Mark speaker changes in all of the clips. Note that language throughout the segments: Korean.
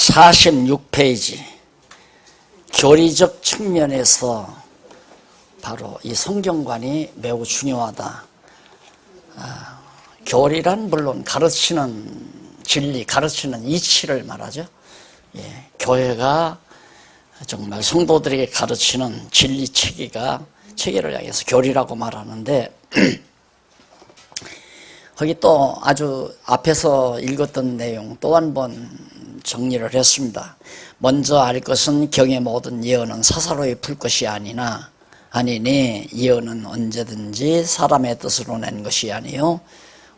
Speaker 1: 46페이지 교리적 측면에서 바로 이 성경관이 매우 중요하다. 교리란 물론 가르치는 진리, 가르치는 이치를 말하죠. 예, 교회가 정말 성도들에게 가르치는 진리 체계를 향해서 교리라고 말하는데 거기 또 아주 앞에서 읽었던 내용 또 한 번 정리를 했습니다. 먼저 알 것은 경의 모든 예언은 사사로이 풀 것이 아니니 예언은 언제든지 사람의 뜻으로 낸 것이 아니요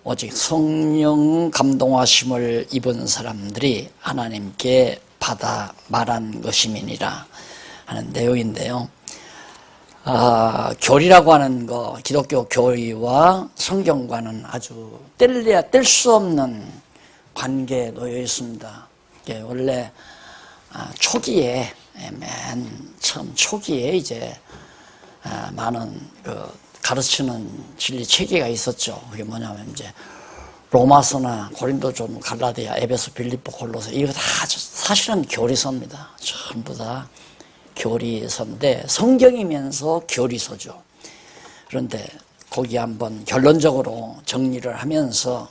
Speaker 1: 오직 성령 감동하심을 입은 사람들이 하나님께 받아 말한 것임이니라 하는 내용인데요. 교리라고 하는 거, 기독교 교리와 성경과는 아주 뗄 수 없는 관계에 놓여 있습니다. 원래 초기에, 맨 처음 초기에 이제 많은 가르치는 진리 체계가 있었죠. 그게 뭐냐면 이제 로마서나 고린도전, 갈라디아, 에베소, 빌립보, 골로새 이거 다 사실은 교리서입니다. 전부 다 교리서인데 성경이면서 교리서죠. 그런데 거기 한번 결론적으로 정리를 하면서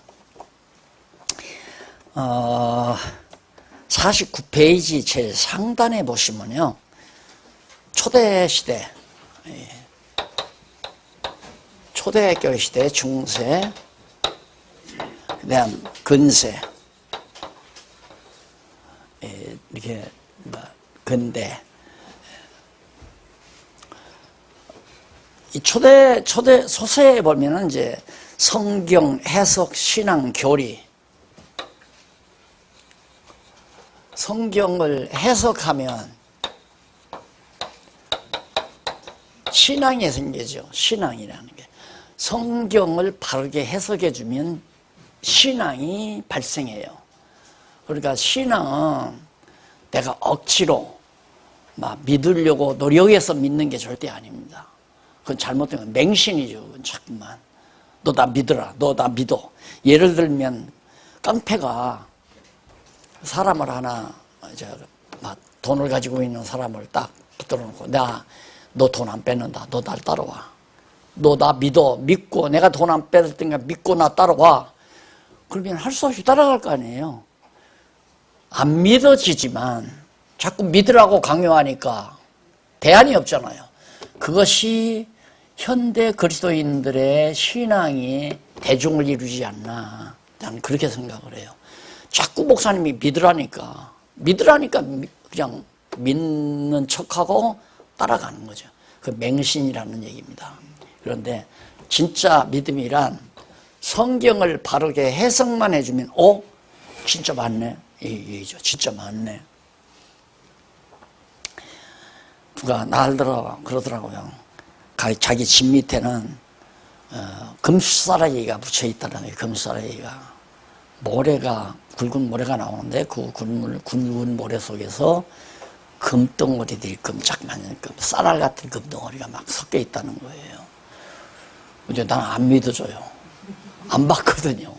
Speaker 1: 49페이지 제일 상단에 보시면요. 초대시대, 초대교회 시대, 중세, 그다음 근세, 이렇게 근대, 이 초대 소세에 보면은 이제 성경 해석, 신앙, 교리, 성경을 해석하면 신앙이 생기죠. 신앙이라는 게 성경을 바르게 해석해주면 신앙이 발생해요. 그러니까 신앙은 내가 억지로 막 믿으려고 노력해서 믿는 게 절대 아닙니다. 그건 잘못된 건 맹신이죠. 그건 자꾸만 너 나 믿어라, 너 나 믿어. 예를 들면 깡패가 사람을 하나 이제 막 돈을 가지고 있는 사람을 딱 붙들어 놓고 너 돈 안 뺏는다. 너 날 따라와. 너 나 믿고 내가 돈 안 뺏을 테니까 믿고 나 따라와. 그러면 할 수 없이 따라갈 거 아니에요. 안 믿어지지만 자꾸 믿으라고 강요하니까 대안이 없잖아요. 그것이 현대 그리스도인들의 신앙이 대중을 이루지 않나. 나는 그렇게 생각을 해요. 자꾸 목사님이 믿으라니까 그냥 믿는 척하고 따라가는 거죠. 그 맹신이라는 얘기입니다. 그런데 진짜 믿음이란 성경을 바르게 해석만 해주면 진짜 맞네. 이 얘기죠. 진짜 맞네. 누가 날더라 그러더라고요. 자기 집 밑에는 금수사라기가 붙여있다는 거예요. 금수사라기가. 굵은 모래가 나오는데 그 굵은 모래 속에서 금덩어리들이 끔짝만한 쌀알 같은 금덩어리가 막 섞여 있다는 거예요. 근데 나는 안 믿어줘요. 안 봤거든요.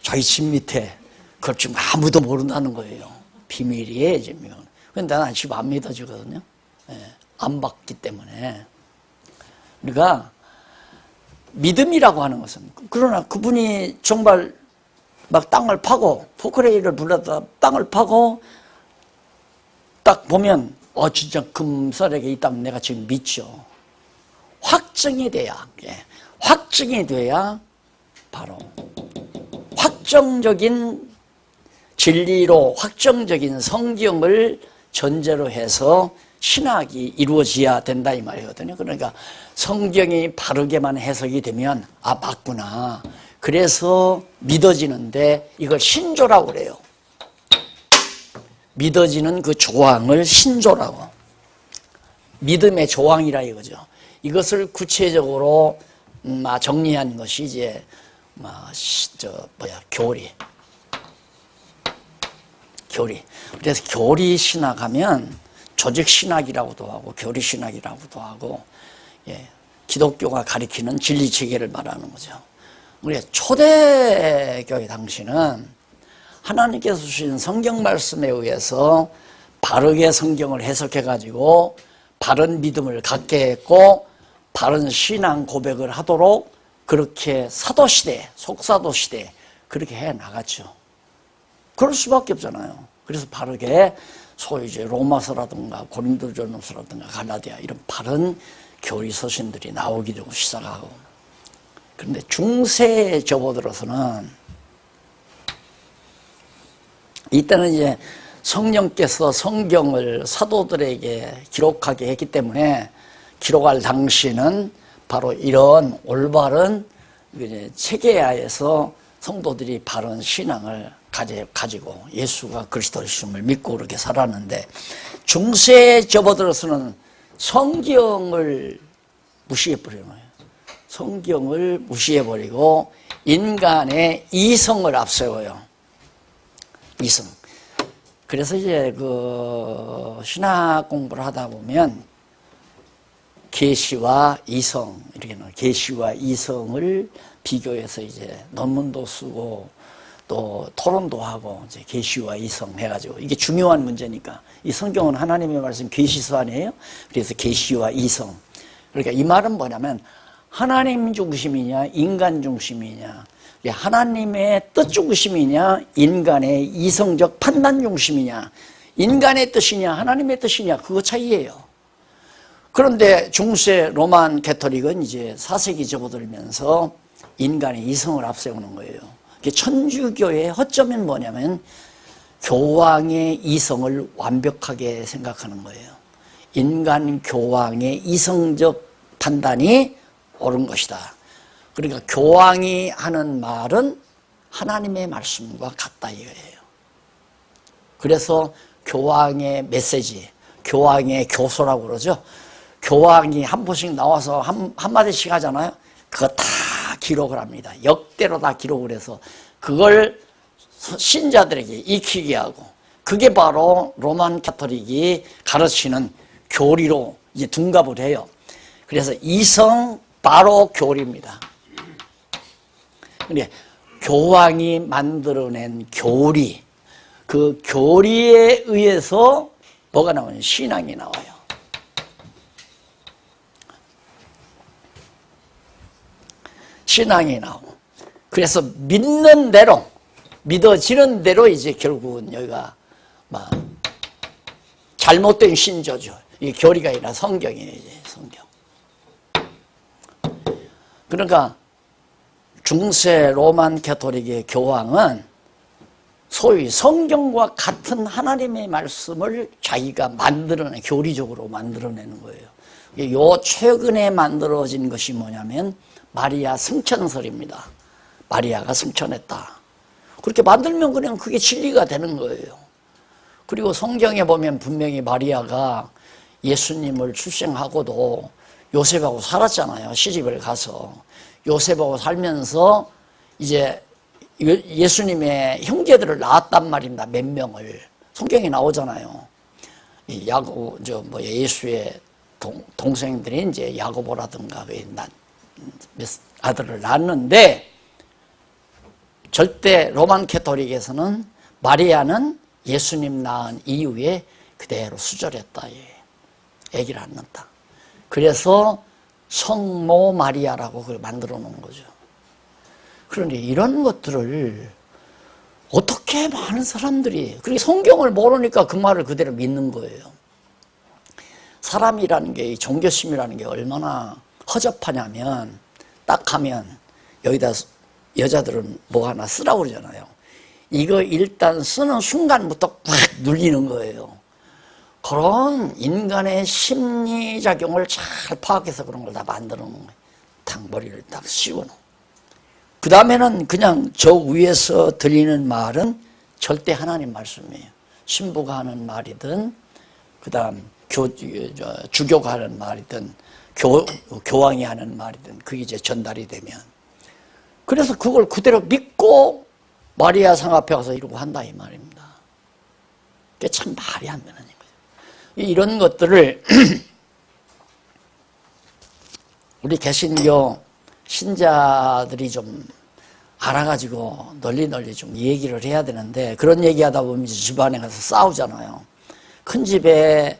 Speaker 1: 자기 집 밑에 그걸 지금 아무도 모른다는 거예요. 비밀이에요, 지금. 근데 나는 집 안 믿어주거든요. 안 봤기 때문에. 그러니까 믿음이라고 하는 것은, 그러나 그분이 정말 막 땅을 파고 포크레인을 불러다 땅을 파고 딱 보면 진짜 금쌀에게 있다면 내가 지금 믿죠. 확정이 돼야 바로 확정적인 진리로 확정적인 성경을 전제로 해서 신학이 이루어져야 된다 이 말이거든요. 그러니까 성경이 바르게만 해석이 되면 맞구나. 그래서 믿어지는데 이걸 신조라고 그래요. 믿어지는 그 조항을 신조라고. 믿음의 조항이라 이거죠. 이것을 구체적으로 정리한 것이 이제 교리. 그래서 교리 신학하면 조직 신학이라고도 하고 교리 신학이라고도 하고 기독교가 가리키는 진리 체계를 말하는 거죠. 우리 초대교회 당시는 하나님께서 주신 성경 말씀에 의해서 바르게 성경을 해석해 가지고 바른 믿음을 갖게 했고 바른 신앙 고백을 하도록 그렇게 사도시대, 속사도시대 그렇게 해 나갔죠. 그럴 수밖에 없잖아요. 그래서 바르게 소위 이제 로마서라든가 고린도전서라든가 갈라디아 이런 바른 교리 서신들이 나오기 시작하고, 그런데 중세에 접어들어서는 이때는 이제 성령께서 성경을 사도들에게 기록하게 했기 때문에 기록할 당시는 바로 이런 올바른 체계하에서 성도들이 바른 신앙을 가지고 예수가 그리스도이심을 믿고 그렇게 살았는데, 중세에 접어들어서는 성경을 무시해버리는 거예요. 성경을 무시해버리고 인간의 이성을 앞세워요. 이성. 그래서 이제 그 신학 공부를 하다 보면 계시와 이성, 이렇게 계시와 이성을 비교해서 이제 논문도 쓰고 또 토론도 하고 이제 계시와 이성 해가지고, 이게 중요한 문제니까. 이 성경은 하나님의 말씀 계시서 아니에요? 그래서 계시와 이성. 그러니까 이 말은 뭐냐면 하나님 중심이냐 인간 중심이냐, 하나님의 뜻 중심이냐 인간의 이성적 판단 중심이냐, 인간의 뜻이냐 하나님의 뜻이냐, 그거 차이예요. 그런데 중세 로만 캐토릭은 이제 4세기 접어들면서 인간의 이성을 앞세우는 거예요. 천주교의 허점은 뭐냐면 교황의 이성을 완벽하게 생각하는 거예요. 인간 교황의 이성적 판단이 옳은 것이다. 그러니까 교황이 하는 말은 하나님의 말씀과 같다 이거예요. 그래서 교황의 메시지, 교황의 교소라고 그러죠. 교황이 한 번씩 나와서 한마디씩 하잖아요. 그거 다 기록을 합니다. 역대로 다 기록을 해서 그걸 신자들에게 익히게 하고, 그게 바로 로만 카톨릭이 가르치는 교리로 이제 둔갑을 해요. 그래서 이성 바로 교리입니다. 근데 교황이 만들어낸 교리, 그 교리에 의해서 뭐가 나오냐? 신앙이 나와요. 신앙이 나오고, 그래서 믿는 대로, 믿어지는 대로 이제 결국은 여기가 막 잘못된 신조죠. 이게 교리가 아니라 성경이에요, 이제 성경. 그러니까 중세 로만 캐토릭의 교황은 소위 성경과 같은 하나님의 말씀을 자기가 만들어내, 교리적으로 만들어내는 거예요. 요 최근에 만들어진 것이 뭐냐면 마리아 승천설입니다. 마리아가 승천했다. 그렇게 만들면 그냥 그게 진리가 되는 거예요. 그리고 성경에 보면 분명히 마리아가 예수님을 출생하고도 요셉하고 살았잖아요. 시집을 가서. 요셉하고 살면서 이제 예수님의 형제들을 낳았단 말입니다. 몇 명을. 성경에 나오잖아요. 예수의 동생들이 이제 야고보라든가 아들을 낳았는데, 절대 로만 캐토릭에서는 마리아는 예수님 낳은 이후에 그대로 수절했다. 아기를 안 낳았다. 그래서 성모 마리아라고 그걸 만들어 놓은 거죠. 그런데 이런 것들을 어떻게 많은 사람들이, 그리고 성경을 모르니까 그 말을 그대로 믿는 거예요. 사람이라는 게, 이 종교심이라는 게 얼마나 허접하냐면, 딱 하면 여기다 여자들은 뭐 하나 쓰라고 그러잖아요. 이거 일단 쓰는 순간부터 꽉 눌리는 거예요. 그런 인간의 심리작용을 잘 파악해서 그런 걸 다 만들어 놓은 거예요. 딱 머리를 딱 씌워놓은. 그 다음에는 그냥 저 위에서 들리는 말은 절대 하나님 말씀이에요. 신부가 하는 말이든, 그 다음 주교가 하는 말이든, 교황이 하는 말이든, 그게 이제 전달이 되면. 그래서 그걸 그대로 믿고 마리아 상 앞에 가서 이러고 한다 이 말입니다. 그게 참 말이 안 되는 거예요. 이런 것들을 우리 개신교 신자들이 좀 알아가지고 널리 좀 얘기를 해야 되는데, 그런 얘기하다 보면 집안에 가서 싸우잖아요. 큰 집에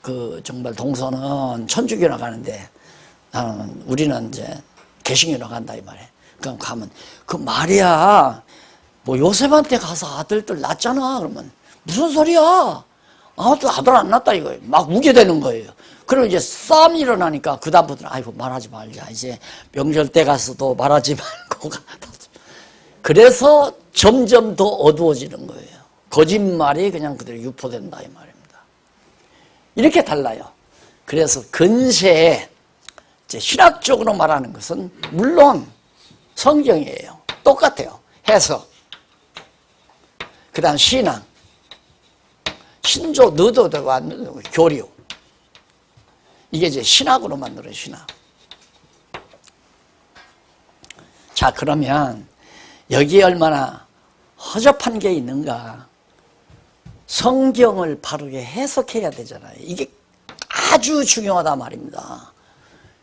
Speaker 1: 그 정말 동서는 천주교나 가는데 우리는 이제 개신교나 간다 이 말이에요. 그럼 가면 그 말이야, 뭐 요셉한테 가서 아들들 낳았잖아. 그러면 무슨 소리야? 아들 안 낳았다 이거예요. 막 우게 되는 거예요. 그리고 이제 싸움이 일어나니까 그다음부터는 아이고 말하지 말자. 이제 명절 때 가서도 말하지 말고. 그래서 점점 더 어두워지는 거예요. 거짓말이 그냥 그대로 유포된다 이 말입니다. 이렇게 달라요. 그래서 근세에 이제 신학적으로 말하는 것은 물론 성경이에요. 똑같아요. 해석. 그 다음 신앙. 신조, 너도되고 안 너도되고 교류. 이게 이제 신학으로 만들어요. 신학. 자, 그러면 여기에 얼마나 허접한 게 있는가. 성경을 바르게 해석해야 되잖아요. 이게 아주 중요하다 말입니다.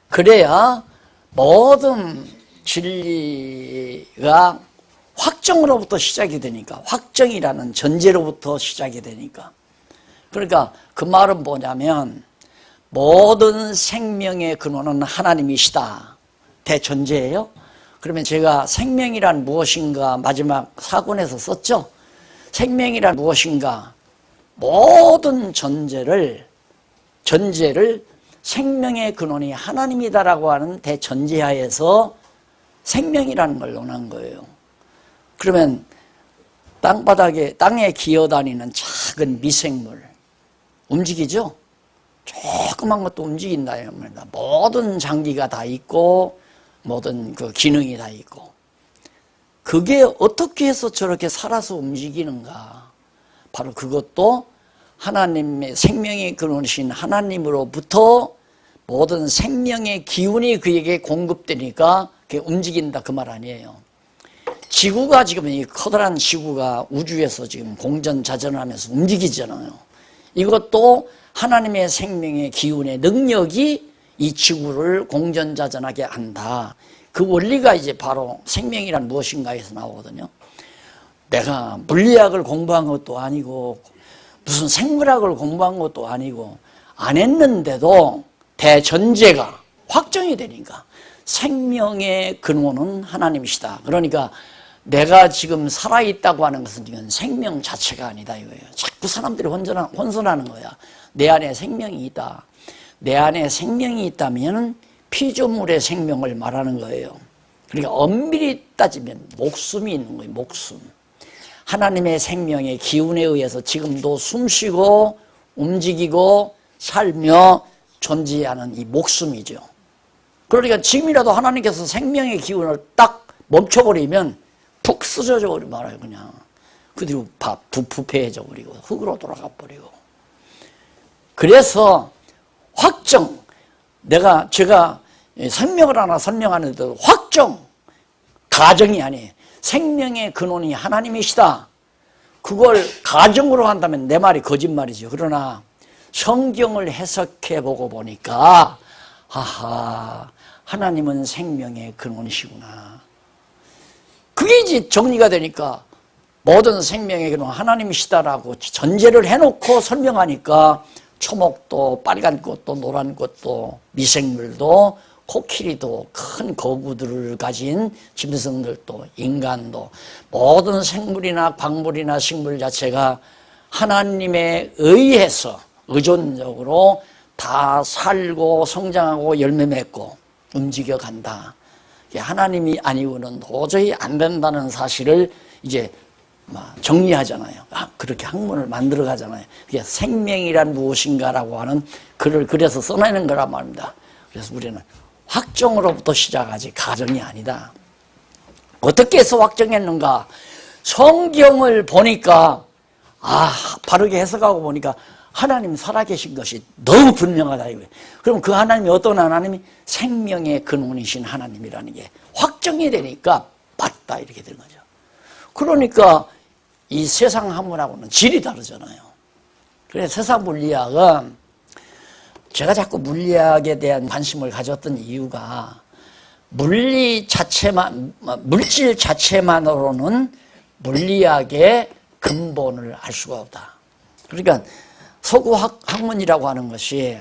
Speaker 1: 그래야 모든 진리가 확정으로부터 시작이 되니까, 확정이라는 전제로부터 시작이 되니까. 그러니까 그 말은 뭐냐면 모든 생명의 근원은 하나님이시다. 대전제예요. 그러면 제가 생명이란 무엇인가 마지막 4권에서 썼죠. 생명이란 무엇인가, 모든 전제를 생명의 근원이 하나님이다라고 하는 대전제하에서 생명이라는 걸 논한 거예요. 그러면 땅에 기어다니는 작은 미생물 움직이죠? 조그만 것도 움직인다. 모든 장기가 다 있고 모든 그 기능이 다 있고, 그게 어떻게 해서 저렇게 살아서 움직이는가. 바로 그것도 하나님의 생명의 근원이신 하나님으로부터 모든 생명의 기운이 그에게 공급되니까 그게 움직인다 그 말 아니에요. 지구가 지금 이 커다란 지구가 우주에서 지금 공전자전하면서 움직이잖아요. 이것도 하나님의 생명의 기운의 능력이 이 지구를 공전자전하게 한다. 그 원리가 이제 바로 생명이란 무엇인가에서 나오거든요. 내가 물리학을 공부한 것도 아니고 무슨 생물학을 공부한 것도 아니고 안 했는데도 대전제가 확정이 되니까 생명의 근원은 하나님이시다. 그러니까 내가 지금 살아있다고 하는 것은 이건 생명 자체가 아니다 이거예요. 자꾸 사람들이 혼선하는 거야. 내 안에 생명이 있다. 내 안에 생명이 있다면 피조물의 생명을 말하는 거예요. 그러니까 엄밀히 따지면 목숨이 있는 거예요. 목숨. 하나님의 생명의 기운에 의해서 지금도 숨쉬고 움직이고 살며 존재하는 이 목숨이죠. 그러니까 지금이라도 하나님께서 생명의 기운을 딱 멈춰버리면 푹 쓰러져 버리고 말아요. 그냥 그대로 부패해져 버리고 흙으로 돌아가 버리고. 그래서 확정, 제가 설명을 하나 설명하는데도 확정, 가정이 아니에요. 생명의 근원이 하나님이시다. 그걸 가정으로 한다면 내 말이 거짓말이죠. 그러나 성경을 해석해보고 보니까 하나님은 생명의 근원이시구나. 그게 이제 정리가 되니까 모든 생명의 근원 하나님이시다라고 전제를 해놓고 설명하니까 초목도 빨간 꽃도 노란 꽃도 미생물도 코끼리도 큰 거구들을 가진 짐승들도 인간도 모든 생물이나 광물이나 식물 자체가 하나님에 의해서 의존적으로 다 살고 성장하고 열매 맺고 움직여간다. 하나님이 아니고는 도저히 안 된다는 사실을 이제 정리하잖아요. 그렇게 학문을 만들어 가잖아요. 그게 생명이란 무엇인가라고 하는 글을 그래서 써내는 거란 말입니다. 그래서 우리는 확정으로부터 시작하지 가정이 아니다. 어떻게 해서 확정했는가? 성경을 보니까 바르게 해석하고 보니까 하나님 살아계신 것이 너무 분명하다 이거예요. 그럼 그 하나님이 어떤 하나님이? 생명의 근원이신 하나님이라는 게 확정이 되니까 맞다 이렇게 되는 거죠. 그러니까 이 세상 학문하고는 질이 다르잖아요. 그래서 세상 물리학은 제가 자꾸 물리학에 대한 관심을 가졌던 이유가 물리 자체만, 물질 자체만으로는 물리학의 근본을 알 수가 없다. 그러니까 서구 학문이라고 하는 것이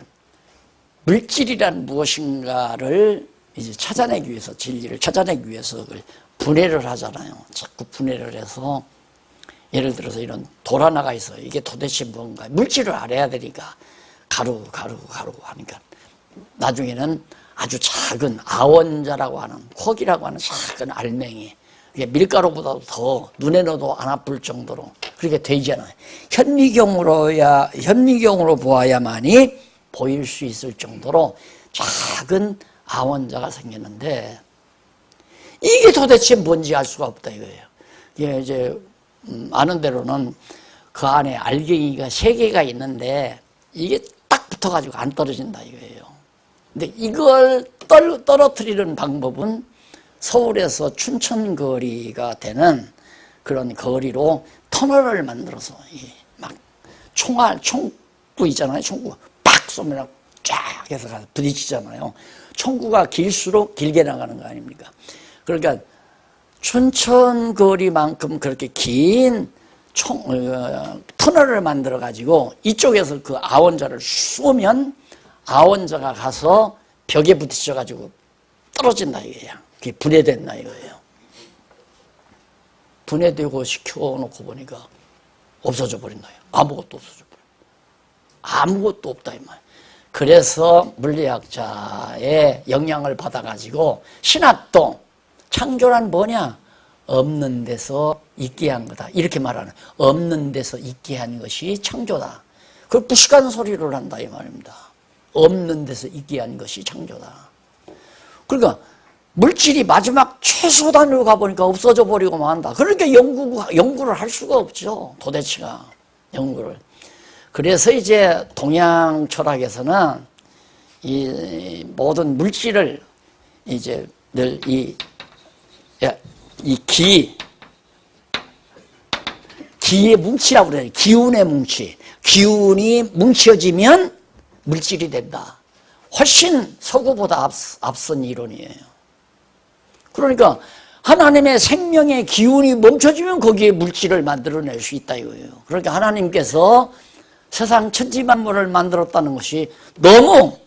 Speaker 1: 물질이란 무엇인가를 이제 찾아내기 위해서, 진리를 찾아내기 위해서 분해를 하잖아요. 자꾸 분해를 해서, 예를 들어서 이런 돌 하나가 있어요. 이게 도대체 뭔가, 물질을 알아야 되니까 가루 하니까 나중에는 아주 작은 아원자라고 하는, 콕이라고 하는 작은 알맹이, 이게 밀가루보다도 더 눈에 넣어도 안 아플 정도로 그렇게 되잖아요. 현미경으로 보아야만이 보일 수 있을 정도로 작은 아원자가 생겼는데, 이게 도대체 뭔지 알 수가 없다 이거예요. 이게 이제 아는 대로는 그 안에 알갱이가 3개가 있는데 이게 딱 붙어가지고 안 떨어진다 이거예요. 근데 이걸 떨어뜨리는 방법은 서울에서 춘천거리가 되는 그런 거리로 터널을 만들어서 막 총구 있잖아요. 총구 팍 쏘면 쫙 해서 가서 부딪히잖아요. 총구가 길수록 길게 나가는 거 아닙니까? 그러니까 춘천거리만큼 그렇게 긴 터널을 만들어 가지고 이쪽에서 그 아원자를 쏘면 아원자가 가서 벽에 부딪혀 가지고 떨어진다 이거예요. 그게 분해된다 이거예요. 분해되고 시켜놓고 보니까 없어져 버린다. 아무것도 없어져 버려. 아무것도 없다 이 말. 그래서 물리학자의 영향을 받아가지고 신학도 창조란 뭐냐? 없는 데서 있게 한 거다. 이렇게 말하는, 없는 데서 있게 한 것이 창조다. 그걸 무식한 소리를 한다 이 말입니다. 없는 데서 있게 한 것이 창조다. 그러니까 물질이 마지막 최소 단위로 가보니까 없어져 버리고 만다. 그러니까 연구를 할 수가 없죠. 도대체가 연구를. 그래서 이제 동양 철학에서는 이 모든 물질을 이제 늘 기의 뭉치라고 그래요. 기운의 뭉치. 기운이 뭉쳐지면 물질이 된다. 훨씬 서구보다 앞선 이론이에요. 그러니까 하나님의 생명의 기운이 멈춰지면 거기에 물질을 만들어낼 수 있다 이거예요. 그러니까 하나님께서 세상 천지만물을 만들었다는 것이 너무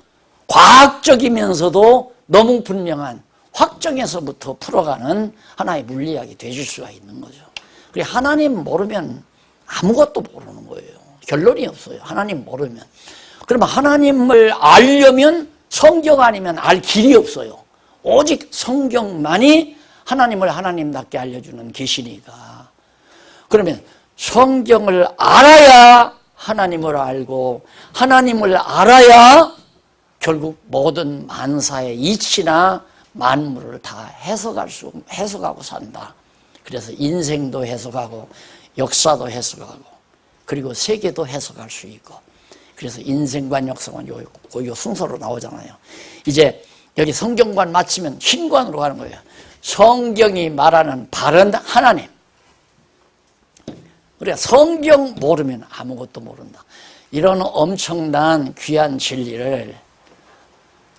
Speaker 1: 과학적이면서도 너무 분명한 확정에서부터 풀어가는 하나의 물리학이 되실 수가 있는 거죠. 그리고 하나님 모르면 아무것도 모르는 거예요. 결론이 없어요. 하나님 모르면. 그러면 하나님을 알려면 성경 아니면 알 길이 없어요. 오직 성경만이 하나님을 하나님답게 알려주는 계시니까. 그러면 성경을 알아야 하나님을 알고, 하나님을 알아야 결국 모든 만사의 이치나 만물을 다 해석하고 산다. 그래서 인생도 해석하고 역사도 해석하고 그리고 세계도 해석할 수 있고, 그래서 인생관 역사관 요 순서로 나오잖아요. 이제 여기 성경관 마치면 신관으로 가는 거예요. 성경이 말하는 바른 하나님. 우리가 성경 모르면 아무것도 모른다. 이런 엄청난 귀한 진리를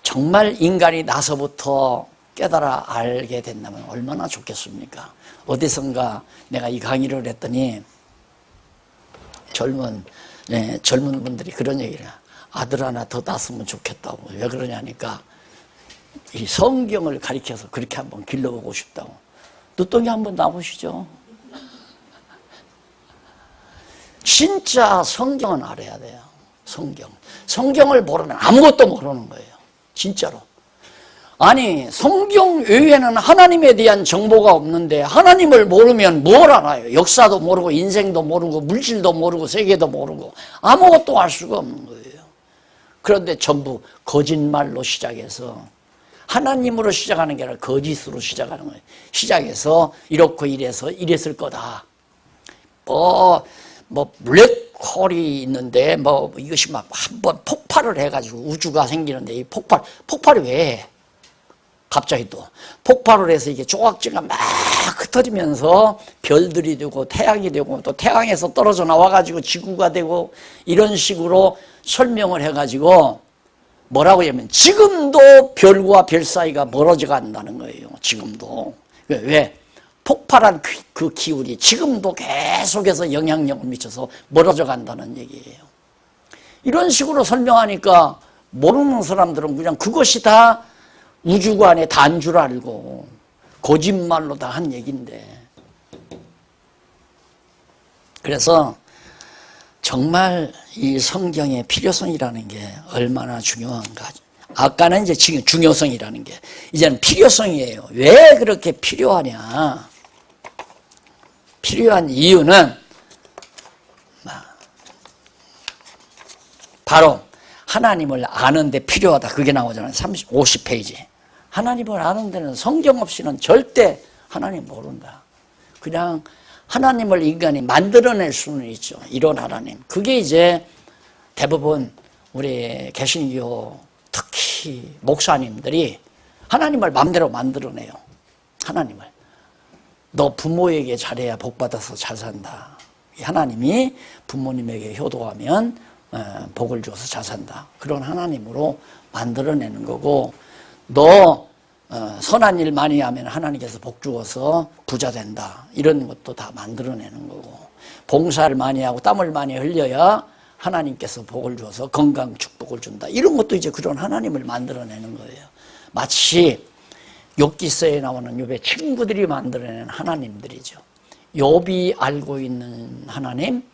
Speaker 1: 정말 인간이 나서부터 깨달아 알게 된다면 얼마나 좋겠습니까? 어디선가 내가 이 강의를 했더니 젊은 분들이 그런 얘기를 해요. 아들 하나 더 낳았으면 좋겠다고. 왜 그러냐니까 이 성경을 가리켜서 그렇게 한번 길러보고 싶다고. 늦둥이 한번 나보시죠. 진짜 성경은 알아야 돼요. 성경을 모르면 아무것도 모르는 거예요. 진짜로. 아니 성경 외에는 하나님에 대한 정보가 없는데 하나님을 모르면 뭘 알아요? 역사도 모르고 인생도 모르고 물질도 모르고 세계도 모르고 아무것도 알 수가 없는 거예요. 그런데 전부 거짓말로 시작해서 하나님으로 시작하는 게 아니라 거짓으로 시작하는 거예요. 시작해서 이렇고 이래서 이랬을 거다. 블랙홀이 있는데 이것이 막 한번 폭발을 해가지고 우주가 생기는데 이 폭발이 왜 해? 갑자기 또 폭발을 해서 이게 조각지가 막 흩어지면서 별들이 되고 태양이 되고 또 태양에서 떨어져 나와가지고 지구가 되고 이런 식으로 설명을 해가지고 뭐라고 하냐면 지금도 별과 별 사이가 멀어져 간다는 거예요. 지금도. 왜? 폭발한 그 기울이 지금도 계속해서 영향력을 미쳐서 멀어져 간다는 얘기예요. 이런 식으로 설명하니까 모르는 사람들은 그냥 그것이 다 우주관의 다인 줄 알고 거짓말로 다 한 얘기인데, 그래서 정말 이 성경의 필요성이라는 게 얼마나 중요한가. 아까는 이제 지금 중요성이라는 게 이제는 필요성이에요. 왜 그렇게 필요하냐. 필요한 이유는 바로 하나님을 아는데 필요하다. 그게 나오잖아요. 50페이지. 하나님을 아는 데는 성경 없이는 절대 하나님 모른다. 그냥 하나님을 인간이 만들어낼 수는 있죠. 이런 하나님. 그게 이제 대부분 우리 개신교 특히 목사님들이 하나님을 마음대로 만들어내요. 하나님을. 너 부모에게 잘해야 복받아서 잘 산다. 하나님이 부모님에게 효도하면 복을 줘서 잘 산다. 그런 하나님으로 만들어내는 거고, 너 선한 일 많이 하면 하나님께서 복 주어서 부자 된다. 이런 것도 다 만들어내는 거고, 봉사를 많이 하고 땀을 많이 흘려야 하나님께서 복을 주어서 건강 축복을 준다. 이런 것도 이제 그런 하나님을 만들어내는 거예요. 마치 욥기서에 나오는 욥의 친구들이 만들어낸 하나님들이죠. 욥이 알고 있는 하나님,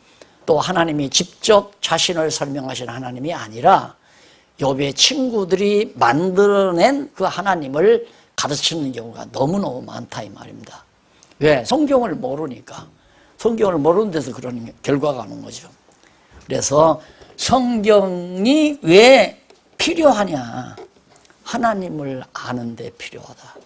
Speaker 1: 또 하나님이 직접 자신을 설명하신 하나님이 아니라 욥의 친구들이 만들어낸 그 하나님을 가르치는 경우가 너무너무 많다 이 말입니다. 왜? 성경을 모르니까. 성경을 모르는 데서 그런 결과가 오는 거죠. 그래서 성경이 왜 필요하냐. 하나님을 아는 데 필요하다.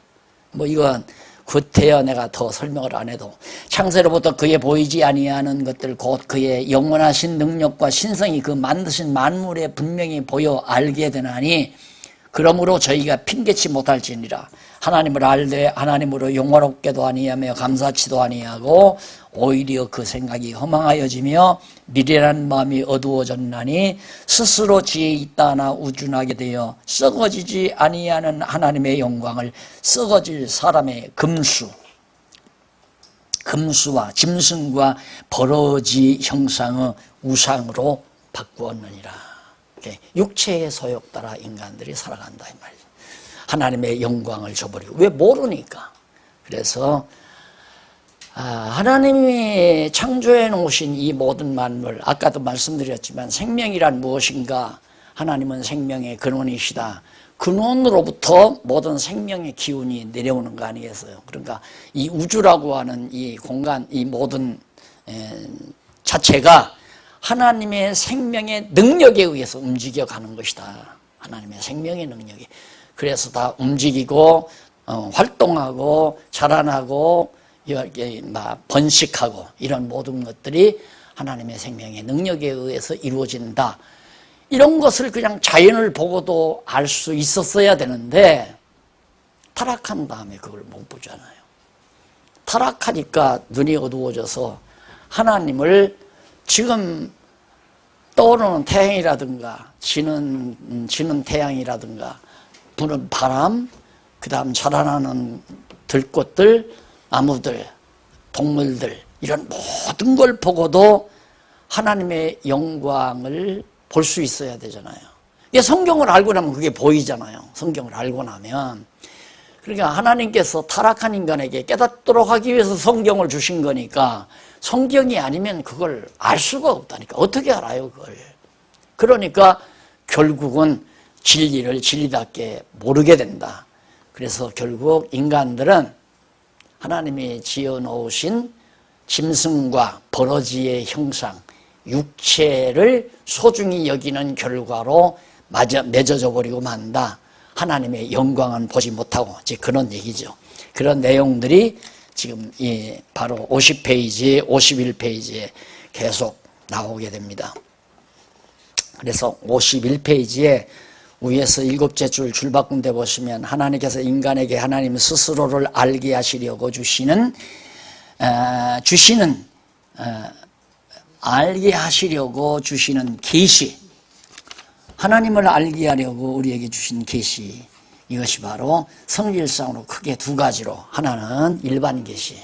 Speaker 1: 뭐 이건 구태여 내가 더 설명을 안 해도 창세로부터 그의 보이지 아니하는 것들 곧 그의 영원하신 능력과 신성이 그 만드신 만물에 분명히 보여 알게 되나니 그러므로 저희가 핑계치 못할지니라. 하나님을 알되 하나님으로 영화롭게도 아니하며 감사치도 아니하고 오히려 그 생각이 허망하여지며 미련한 마음이 어두워졌나니 스스로 지혜 있다 하나 우준하게 되어 썩어지지 아니하는 하나님의 영광을 썩어질 사람의 금수와 짐승과 버러지 형상의 우상으로 바꾸었느니라. 육체의 소욕 따라 인간들이 살아간다 이 말이죠. 하나님의 영광을 저버리고. 왜? 모르니까. 그래서 하나님이 창조해 놓으신 이 모든 만물, 아까도 말씀드렸지만 생명이란 무엇인가? 하나님은 생명의 근원이시다. 근원으로부터 모든 생명의 기운이 내려오는 거 아니겠어요? 그러니까 이 우주라고 하는 이 공간, 이 모든 자체가 하나님의 생명의 능력에 의해서 움직여가는 것이다. 하나님의 생명의 능력이. 그래서 다 움직이고 활동하고 자라나고 번식하고 이런 모든 것들이 하나님의 생명의 능력에 의해서 이루어진다. 이런 것을 그냥 자연을 보고도 알 수 있었어야 되는데 타락한 다음에 그걸 못 보잖아요. 타락하니까 눈이 어두워져서 하나님을 지금 떠오르는 태양이라든가 지는 태양이라든가 부는 바람, 그 다음 자라나는 들꽃들, 나무들, 동물들 이런 모든 걸 보고도 하나님의 영광을 볼 수 있어야 되잖아요. 이게 성경을 알고 나면 그게 보이잖아요. 성경을 알고 나면. 그러니까 하나님께서 타락한 인간에게 깨닫도록 하기 위해서 성경을 주신 거니까 성경이 아니면 그걸 알 수가 없다니까. 어떻게 알아요, 그걸. 그러니까 결국은 진리를 진리답게 모르게 된다. 그래서 결국 인간들은 하나님이 지어놓으신 짐승과 버러지의 형상, 육체를 소중히 여기는 결과로 맺어져 버리고 만다. 하나님의 영광은 보지 못하고 이제 그런 얘기죠. 그런 내용들이 지금 바로 50페이지, 51페이지에 계속 나오게 됩니다. 그래서 51페이지에 위에서 7째 줄 줄바꾼 데 보시면 하나님께서 인간에게 하나님 스스로를 알게 하시려고 알게 하시려고 주시는 계시. 하나님을 알게 하려고 우리에게 주신 계시, 이것이 바로 성질상으로 크게 두 가지로, 하나는 일반 계시,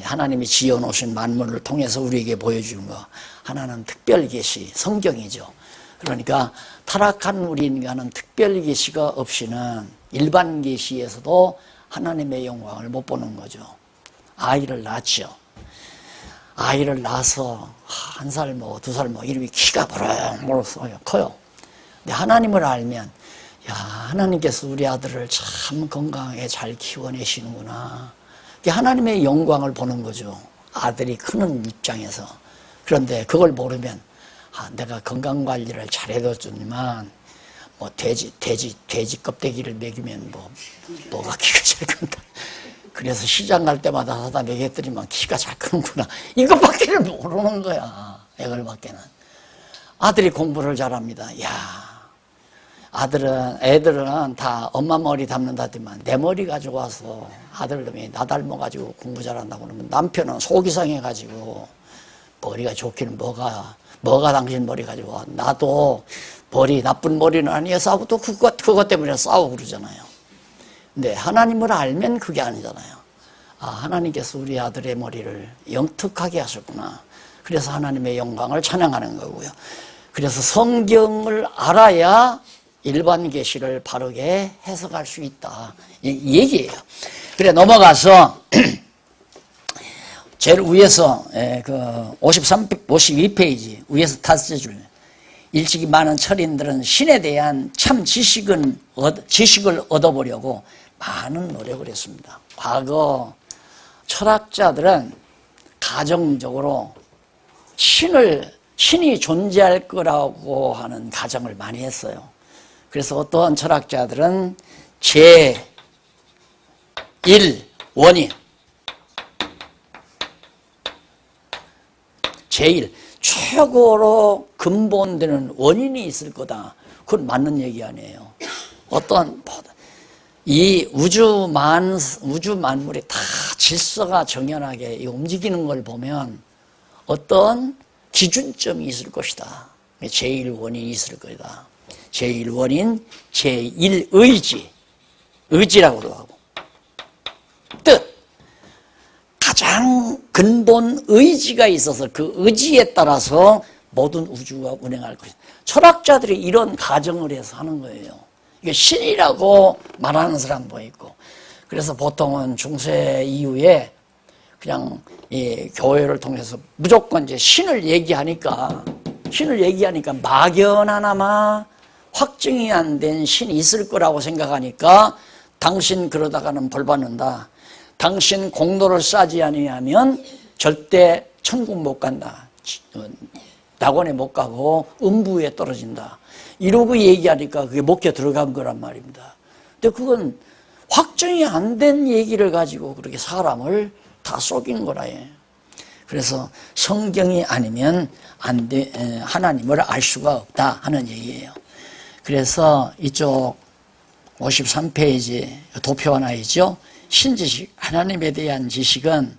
Speaker 1: 하나님이 지어놓으신 만물을 통해서 우리에게 보여주는 거, 하나는 특별 계시, 성경이죠. 그러니까 타락한 우리 인간은 특별 계시가 없이는 일반 계시에서도 하나님의 영광을 못 보는 거죠. 아이를 낳죠. 아이를 낳아서 한 살 뭐 두 살 뭐 이름이 키가 보렁보렁 커요. 근데 하나님을 알면, 야, 하나님께서 우리 아들을 참 건강하게 잘 키워내시는구나. 하나님의 영광을 보는 거죠. 아들이 크는 입장에서. 그런데 그걸 모르면, 내가 건강 관리를 잘해줬지만 뭐 돼지 껍데기를 먹이면 뭐가 키가 잘 큰다. 그래서 시장 갈 때마다 사다 먹였더니만 키가 잘 크는구나. 이것밖에 모르는 거야. 애들밖에는. 아들이 공부를 잘합니다. 야, 애들은 다 엄마 머리 담는다더만 내 머리 가지고 와서 아들놈이 나 닮아가지고 공부 잘한다고 그러면 남편은 속이 상해가지고 머리가 좋기는 뭐가 당신 머리 가지고 와. 나도 나쁜 머리는 아니야 싸우고 또 그것 때문에 싸우고 그러잖아요. 근데 하나님을 알면 그게 아니잖아요. 하나님께서 우리 아들의 머리를 영특하게 하셨구나. 그래서 하나님의 영광을 찬양하는 거고요. 그래서 성경을 알아야 일반 계시를 바르게 해석할 수 있다. 이 얘기예요. 그래, 넘어가서 제일 위에서 52페이지 위에서 5줄. 일찍이 많은 철인들은 신에 대한 참 지식을 얻어보려고 많은 노력을 했습니다. 과거 철학자들은 가정적으로 신이 존재할 거라고 하는 가정을 많이 했어요. 그래서 어떠한 철학자들은 제1원인, 최고로 근본되는 원인이 있을 거다. 그건 맞는 얘기 아니에요. 이 우주 만물이 다 질서가 정연하게 움직이는 걸 보면 어떤 기준점이 있을 것이다. 제1원인이 있을 거다. 제1원인, 제1의지, 의지라고도 하고, 뜻, 가장 근본 의지가 있어서 그 의지에 따라서 모든 우주가 운행할 것이다. 철학자들이 이런 가정을 해서 하는 거예요. 이게 신이라고 말하는 사람도 있고. 그래서 보통은 중세 이후에 그냥 이 교회를 통해서 무조건 이제 신을 얘기하니까 막연하나마 확증이 안 된 신이 있을 거라고 생각하니까 당신 그러다가는 벌 받는다. 당신 공로를 쌓지 아니하면 절대 천국 못 간다. 낙원에 못 가고 음부에 떨어진다. 이러고 얘기하니까 그게 목에 들어간 거란 말입니다. 근데 그건 확정이 안 된 얘기를 가지고 그렇게 사람을 다 속인 거라 해. 그래서 성경이 아니면 하나님을 알 수가 없다 하는 얘기예요. 그래서 이쪽 53페이지 도표 하나 있죠. 신지식, 하나님에 대한 지식은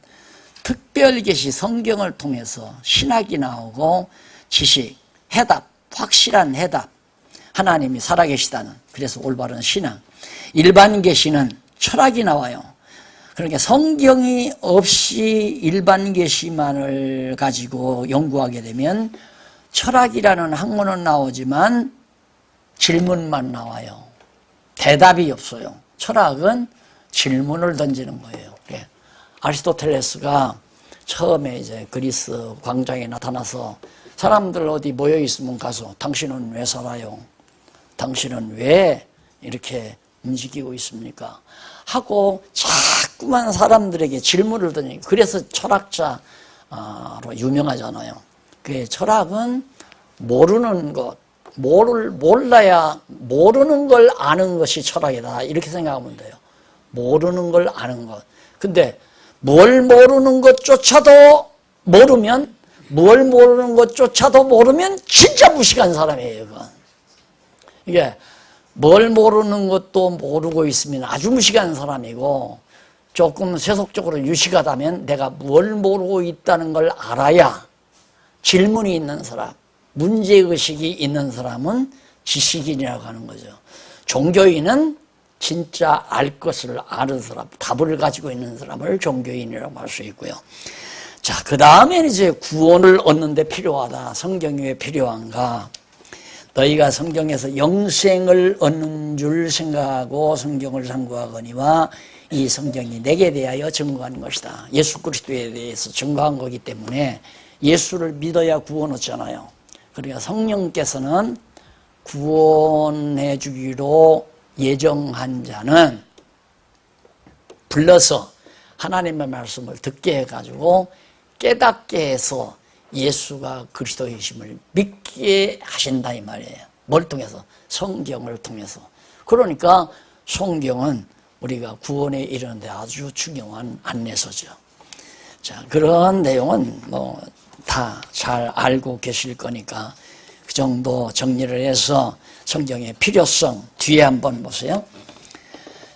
Speaker 1: 특별계시 성경을 통해서 신학이 나오고 지식, 해답, 확실한 해답, 하나님이 살아계시다는, 그래서 올바른 신앙. 일반 계시는 철학이 나와요. 그러니까 성경이 없이 일반 계시만을 가지고 연구하게 되면 철학이라는 학문은 나오지만 질문만 나와요. 대답이 없어요. 철학은 질문을 던지는 거예요. 아리스토텔레스가 처음에 이제 그리스 광장에 나타나서 사람들 어디 모여 있으면 가서 당신은 왜 살아요? 당신은 왜 이렇게 움직이고 있습니까? 하고 자꾸만 사람들에게 질문을 던지고, 그래서 철학자로 유명하잖아요. 그 철학은 모르는 것, 몰라야 모르는 걸 아는 것이 철학이다. 이렇게 생각하면 돼요. 모르는 걸 아는 것. 근데 뭘 모르는 것조차도 모르면 진짜 무식한 사람이에요. 그건. 이게 뭘 모르는 것도 모르고 있으면 아주 무식한 사람이고, 조금 세속적으로 유식하다면 내가 뭘 모르고 있다는 걸 알아야 질문이 있는 사람, 문제의식이 있는 사람은 지식인이라고 하는 거죠. 종교인은 진짜 알 것을 아는 사람, 답을 가지고 있는 사람을 종교인이라고 할 수 있고요. 자, 그 다음에는 이제 구원을 얻는 데 필요하다. 성경이 왜 필요한가? 너희가 성경에서 영생을 얻는 줄 생각하고 성경을 상고하거니와 이 성경이 내게 대하여 증거한 것이다. 예수 그리스도에 대해서 증거한 거기 때문에 예수를 믿어야 구원 얻잖아요. 그러니까 성령께서는 구원해 주기로 예정한 자는 불러서 하나님의 말씀을 듣게 해가지고 깨닫게 해서 예수가 그리스도이심을 믿게 하신다 이 말이에요. 뭘 통해서? 성경을 통해서. 그러니까 성경은 우리가 구원에 이르는데 아주 중요한 안내서죠. 자, 그런 내용은 뭐 다 잘 알고 계실 거니까 그 정도 정리를 해서 성경의 필요성 뒤에 한번 보세요.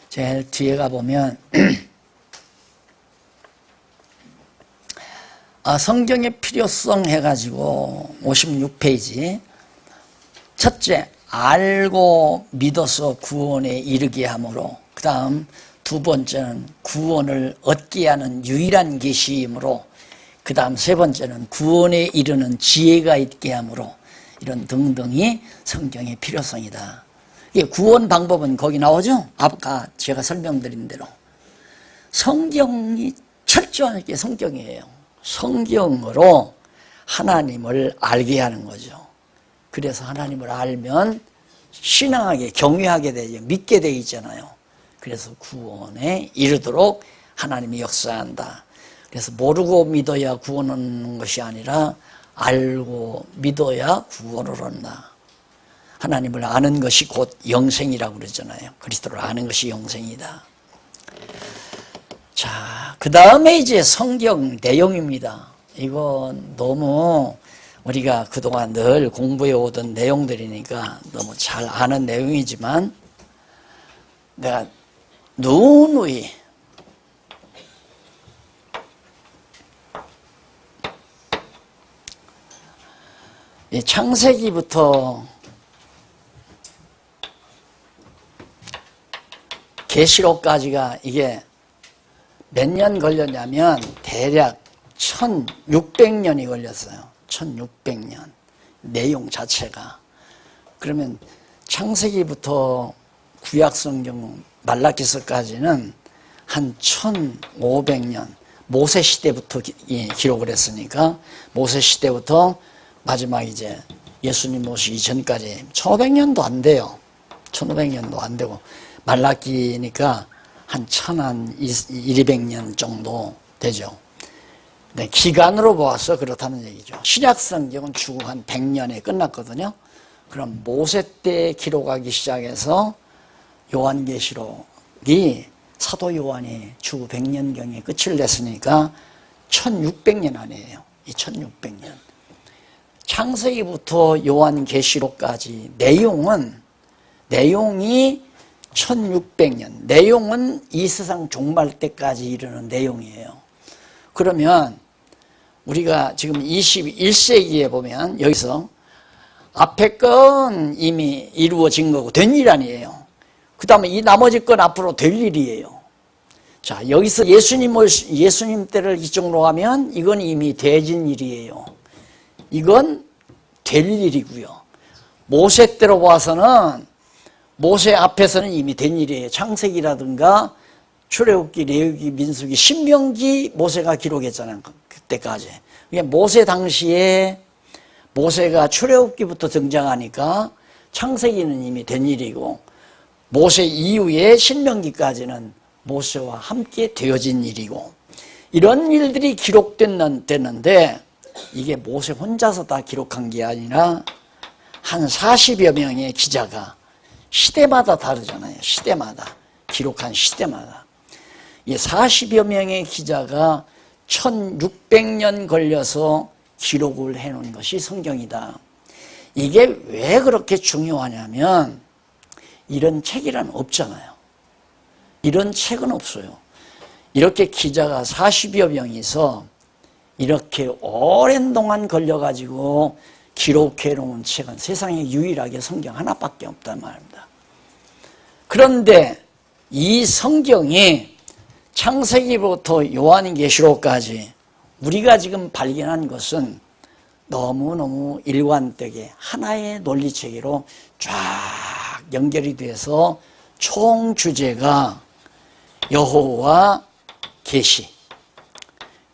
Speaker 1: 제일 뒤에 가보면 성경의 필요성 해가지고 56페이지 첫째, 알고 믿어서 구원에 이르게 하므로, 그 다음 두 번째는 구원을 얻게 하는 유일한 계시이므로, 그 다음 세 번째는 구원에 이르는 지혜가 있게 하므로, 이런 등등이 성경의 필요성이다. 이게 구원 방법은 거기 나오죠? 아까 제가 설명드린 대로 성경이 철저한 게 성경이에요. 성경으로 하나님을 알게 하는 거죠. 그래서 하나님을 알면 신앙하게 경외하게 되죠. 믿게 되어 있잖아요. 그래서 구원에 이르도록 하나님이 역사한다. 그래서 모르고 믿어야 구원 얻는 것이 아니라 알고 믿어야 구원을 얻는다. 하나님을 아는 것이 곧 영생이라고 그러잖아요. 그리스도를 아는 것이 영생이다. 자, 그 다음에 이제 성경 내용입니다. 이건 너무 우리가 그동안 늘 공부해 오던 내용들이니까 너무 잘 아는 내용이지만 내가 누누이 이 창세기부터 계시록까지가 이게 몇 년 걸렸냐면 대략 1600년이 걸렸어요. 1600년 내용 자체가. 그러면 창세기부터 구약성경 말라기서까지는 한 1500년 모세 시대부터 기록을 했으니까 모세 시대부터 마지막 이제 예수님 오시기 전까지 1500년도 안 돼요. 1500년도 안 되고 말라기니까 한 1200년 정도 되죠. 네, 기간으로 보아서 그렇다는 얘기죠. 신약성경은 주고 한 100년에 끝났거든요. 그럼 모세 때 기록하기 시작해서 요한계시록이 사도 요한이 주고 100년경에 끝을 냈으니까 1600년 안이에요. 이 1600년. 창세기부터 요한계시록까지 내용이 1600년. 내용은 이 세상 종말 때까지 이르는 내용이에요. 그러면 우리가 지금 21세기에 보면 여기서 앞에 건 이미 이루어진 거고 된 일 아니에요. 그 다음에 이 나머지 건 앞으로 될 일이에요. 자, 여기서 예수님 때를 기점으로 하면 이건 이미 되진 일이에요. 이건 될 일이고요. 모세 때로 봐서는 모세 앞에서는 이미 된 일이에요. 창세기라든가 출애굽기, 레위기, 민수기, 신명기 모세가 기록했잖아요. 그때까지. 모세 당시에 모세가 출애굽기부터 등장하니까 창세기는 이미 된 일이고 모세 이후에 신명기까지는 모세와 함께 되어진 일이고 이런 일들이 기록됐는데 이게 모세 혼자서 다 기록한 게 아니라 한 40여 명의 기자가 시대마다 다르잖아요. 시대마다. 기록한 시대마다. 이 40여 명의 기자가 1600년 걸려서 기록을 해놓은 것이 성경이다. 이게 왜 그렇게 중요하냐면 이런 책이란 없잖아요. 이런 책은 없어요. 이렇게 기자가 40여 명이서 이렇게 오랜 동안 걸려가지고 기록해 놓은 책은 세상에 유일하게 성경 하나밖에 없단 말입니다. 그런데 이 성경이 창세기부터 요한계시록까지 우리가 지금 발견한 것은 너무너무 일관되게 하나의 논리체계로 쫙 연결이 돼서 총 주제가 여호와 계시,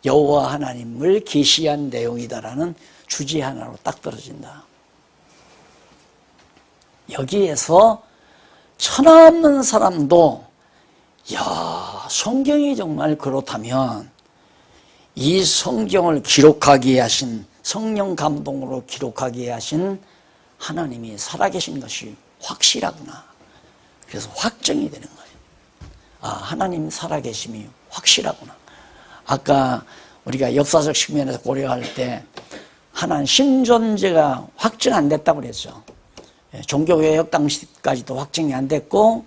Speaker 1: 여호와 하나님을 계시한 내용이다라는 주제 하나로 딱 떨어진다. 여기에서 천없는 사람도 야, 성경이 정말 그렇다면 이 성경을 기록하게 하신, 성령 감동으로 기록하게 하신 하나님이 살아계신 것이 확실하구나. 그래서 확정이 되는 거예요. 아, 하나님 살아계심이 확실하구나. 아까 우리가 역사적 측면에서 고려할 때 하나님 신존재가 확정 안 됐다고 그랬죠. 종교개혁 당시까지도 확정이 안 됐고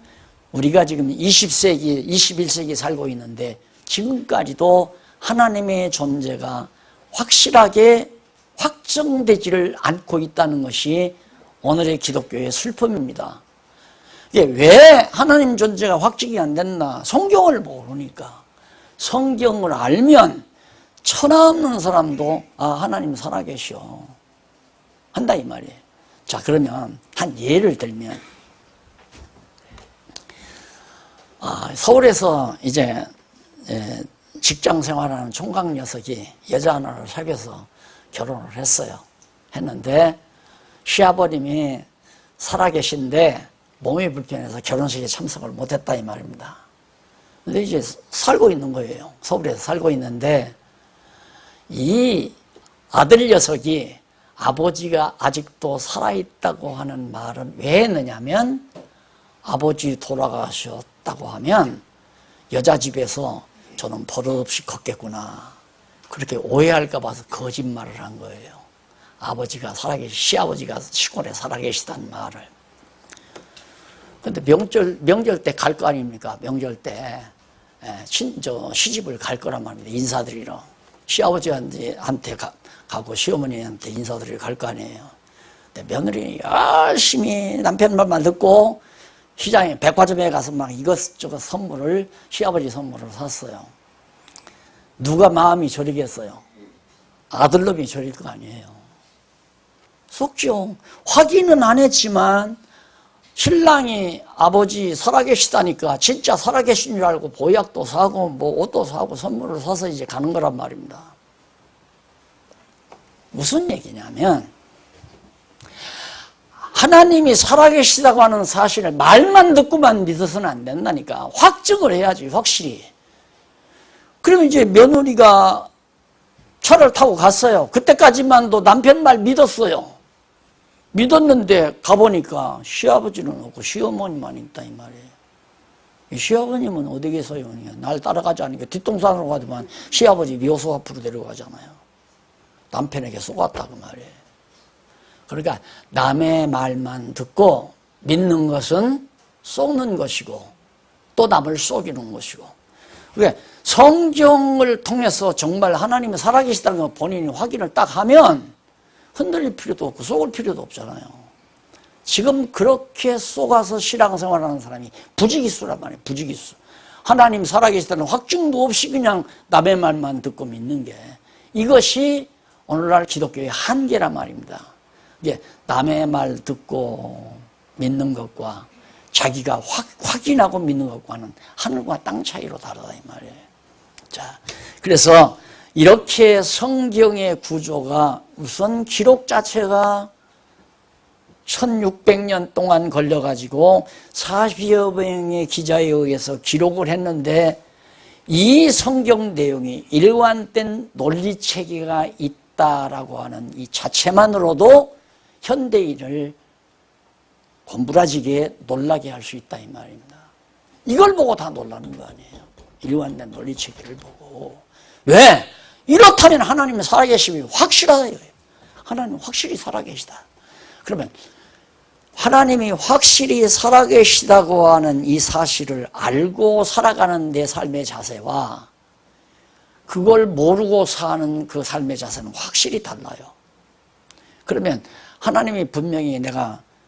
Speaker 1: 우리가 지금 20세기, 21세기 살고 있는데 지금까지도 하나님의 존재가 확실하게 확정되지를 않고 있다는 것이 오늘의 기독교의 슬픔입니다. 이게 왜 하나님 존재가 확정이 안 됐나? 성경을 모르니까. 성경을 알면 천하없는 사람도 아, 하나님 살아계셔 한다 이 말이에요. 자, 그러면 한 예를 들면 서울에서 이제 직장 생활하는 총각 녀석이 여자 하나를 사귀어서 결혼을 했어요. 했는데 시아버님이 살아계신데 몸이 불편해서 결혼식에 참석을 못했다 이 말입니다. 근데 이제 살고 있는 거예요. 서울에서 살고 있는데 이 아들 녀석이 아버지가 아직도 살아있다고 하는 말은 왜 했느냐면 아버지 돌아가셨다고 하면 여자 집에서 저는 버릇없이 걷겠구나 그렇게 오해할까 봐서 거짓말을 한 거예요. 아버지가 시아버지가 시골에 살아계시다는 말을. 근데 명절 때 갈 거 아닙니까? 명절 때 시집을 갈 거란 말입니다. 인사드리러 시아버지한테 가고 시어머니한테 인사드리러 갈 거 아니에요. 근데 며느리 열심히 남편 말만 듣고 시장에 백화점에 가서 막 이것저것 선물을 시아버지 선물을 샀어요. 누가 마음이 저리겠어요? 아들놈이 저릴 거 아니에요. 속죠. 확인은 안 했지만 신랑이 아버지 살아계시다니까 진짜 살아계신 줄 알고 보약도 사고 뭐 옷도 사고 선물을 사서 이제 가는 거란 말입니다. 무슨 얘기냐면 하나님이 살아계시다고 하는 사실을 말만 듣고만 믿어서는 안 된다니까. 확증을 해야지, 확실히. 그러면 이제 며느리가 차를 타고 갔어요. 그때까지만도 남편 말 믿었어요. 믿었는데 가보니까 시아버지는 없고 시어머니만 있다 이 말이에요. 이 시아버님은 어디 계세요? 날 따라가지 않으니까 뒷동산으로 가지만 시아버지 묘소 앞으로 데려가잖아요. 남편에게 속았다 그 말이에요. 그러니까 남의 말만 듣고 믿는 것은 속는 것이고 또 남을 속이는 것이고, 그러니까 성경을 통해서 정말 하나님이 살아계시다는 걸 본인이 확인을 딱 하면 흔들릴 필요도 없고 속을 필요도 없잖아요. 지금 그렇게 속아서 신앙생활하는 사람이 부지기수란 말이에요. 부지기수. 하나님 살아계시다는 확증도 없이 그냥 남의 말만 듣고 믿는 게, 이것이 오늘날 기독교의 한계란 말입니다. 이게 남의 말 듣고 믿는 것과 자기가 확인하고 믿는 것과는 하늘과 땅 차이로 다르다 이 말이에요. 자, 그래서 이렇게 성경의 구조가, 우선 기록 자체가 1600년 동안 걸려가지고 40여 명의 기자에 의해서 기록을 했는데, 이 성경 내용이 일관된 논리체계가 있다라고 하는 이 자체만으로도 현대인을 곤부라지게 놀라게 할 수 있다 이 말입니다. 이걸 보고 다 놀라는 거 아니에요. 일관된 논리체계를 보고. 왜? 이렇다면 하나님의 살아계심이 확실하다 이거예요. 하나님 확실히 살아계시다. 그러면 하나님이 확실히 살아계시다고 하는 이 사실을 알고 살아가는 내 삶의 자세와 그걸 모르고 사는 그 삶의 자세는 확실히 달라요. 그러면 하나님이 분명히